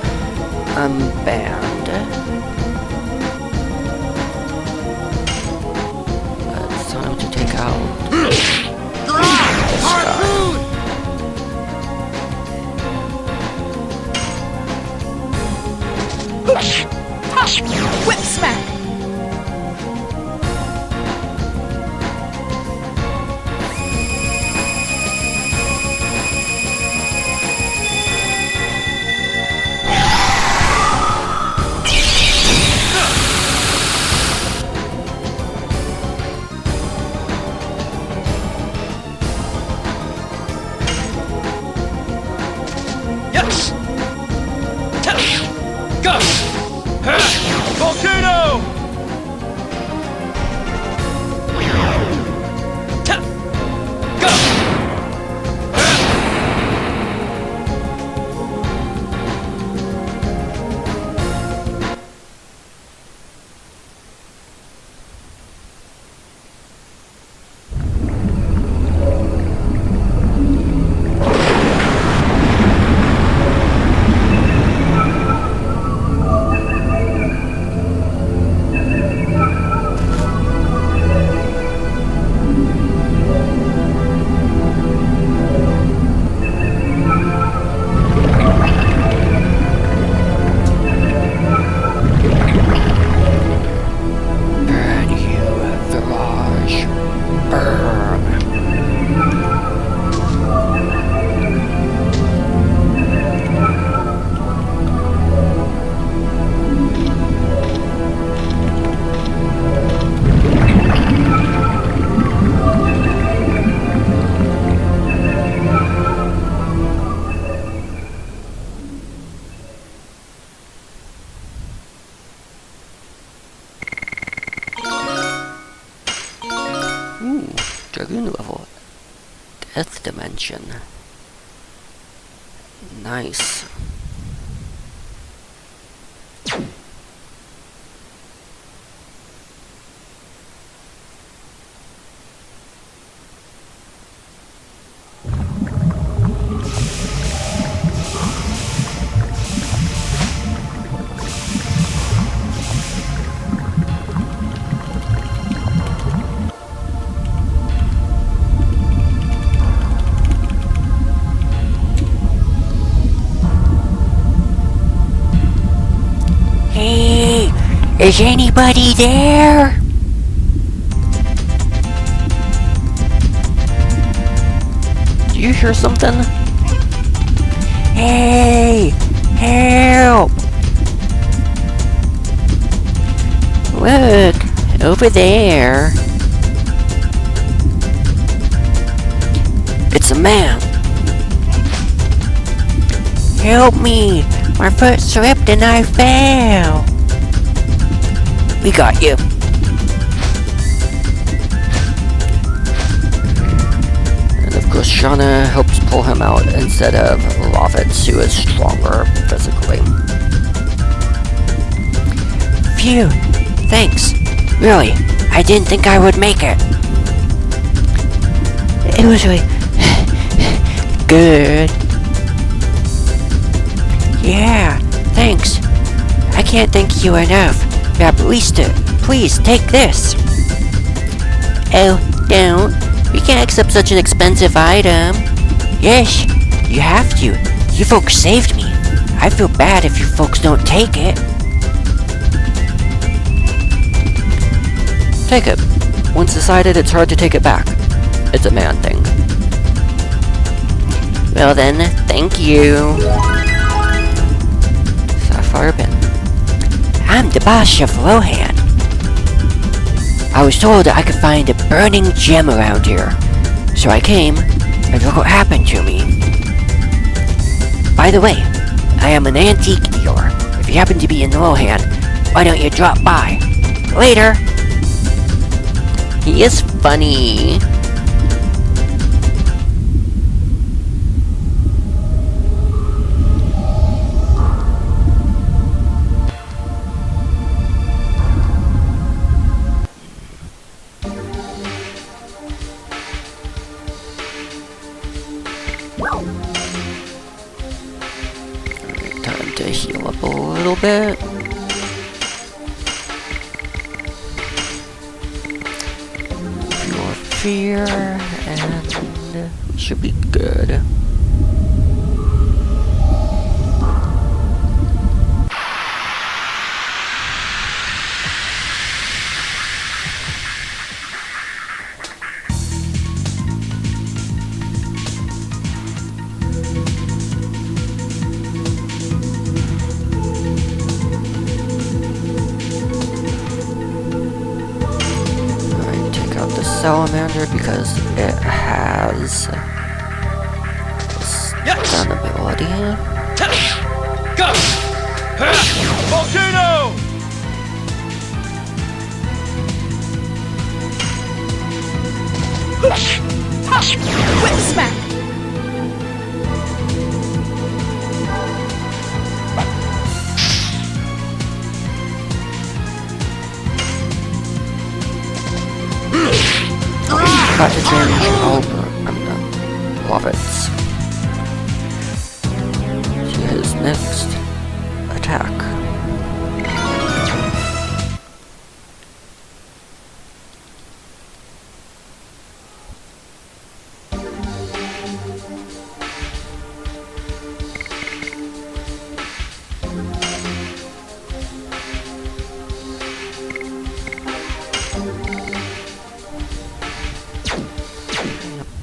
unbanned. It's time to take out this guy. Whip smack! Yes! Go! Volcano! Go! Burn you, Village. Burn. Ooh, Dragoon level. Death Dimension. Nice. Hey, is anybody there? Do you hear something? Hey, help! Look, over there. It's a man. Help me! My foot slipped and I fell! We got you. And of course, Shauna helps pull him out instead of Lovitz, who is stronger physically. Phew! Thanks. Really, I didn't think I would make it. It was really good. Yeah, thanks. I can't thank you enough. Baptista, please take this. Oh, don't. We can't accept such an expensive item. Yes, you have to. You folks saved me. I feel bad if you folks don't take it. Take it. Once decided, it's hard to take it back. It's a man thing. Well then, thank you. Sapphire pin. I'm the boss of Lohan. I was told that I could find a burning gem around here. So I came, and look what happened to me. By the way, I am an antique dealer. If you happen to be in Lohan, why don't you drop by? Later! He is funny. Time to heal up a little bit. Your fear, and should be good. Salamander because it has stun ability. Go! Volcano! Whip smack! Got to change over. I'm done. Love it. See his next attack.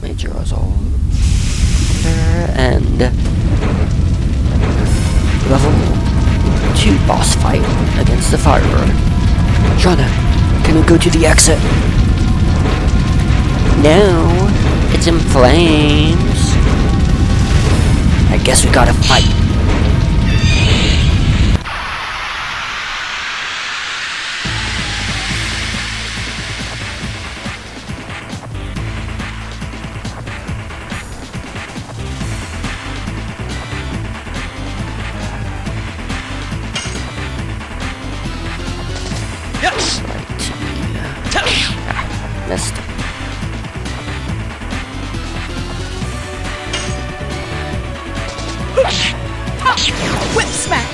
Major Resolve. And level 2 boss fight against the Firebird. Shauna, can we go to the exit? No, it's in flames. I guess we gotta fight. Yes! Missed. Whip smack!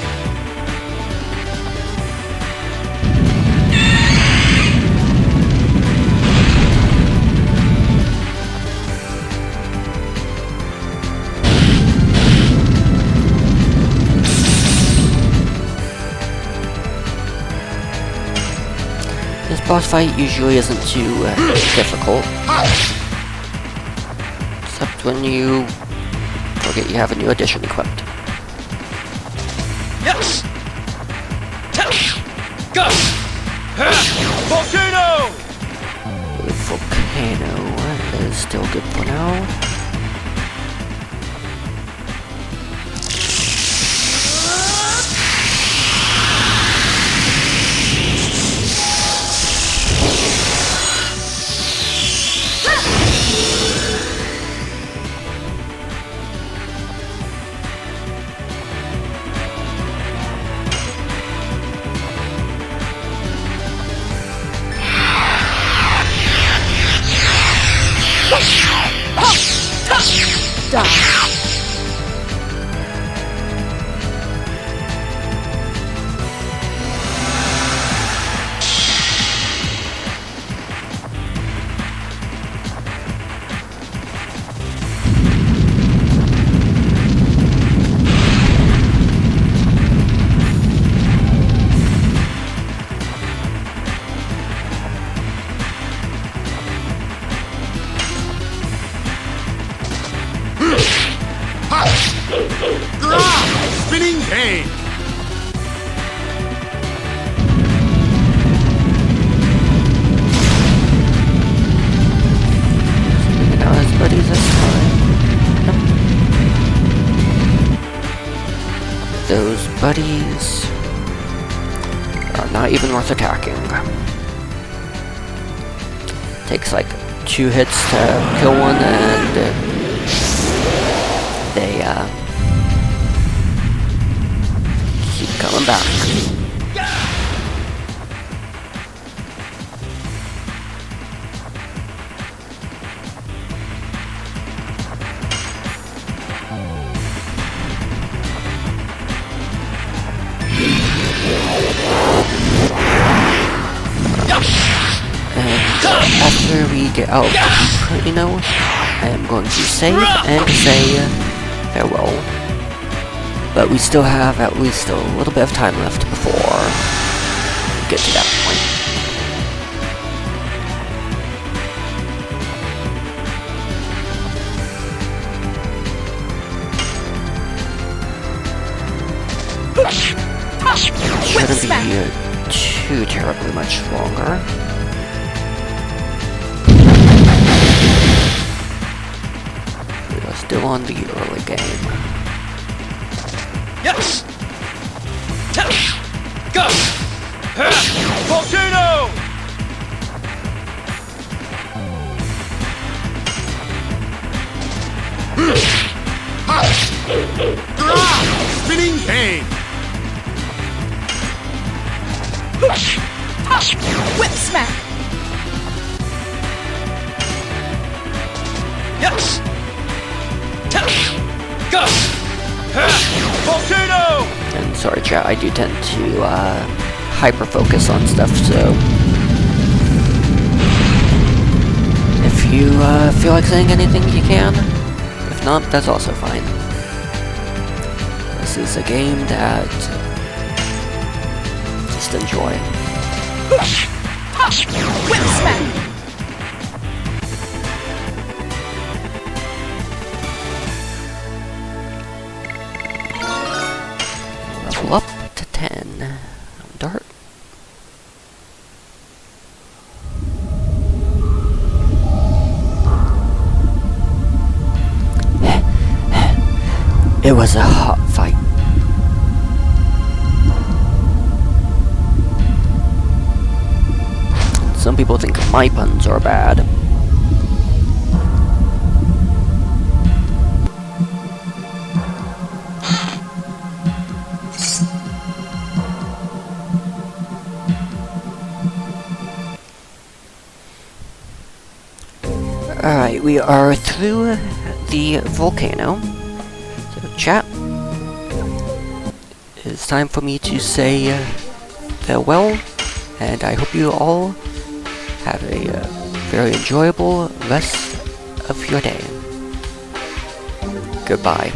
This boss fight usually isn't too difficult. Except when you forget you have a new addition equipped. Yes! Go! Volcano! The volcano is still good for now. Die. Spinning cane! those buddies are not even worth attacking. Takes like 2 hits to kill one, and they keep coming back. After we get out of Reno, I am going to save and say farewell. But we still have at least a little bit of time left before we get to that point. Shouldn't be too terribly much longer. Still on the early game. Yes! Go! Volcano! Spinning cane! Whip smack! Yes! Go! Volcano! And sorry chat, I do tend to hyper-focus on stuff, so if you feel like saying anything, you can. If not, that's also fine. This is a game that just enjoy. Whip smack! Level up to 10. Dart. It was a hot fight. Some people think my puns are bad. Alright, we are through the volcano. So chat, it's time for me to say farewell, and I hope you all have a very enjoyable rest of your day. Goodbye.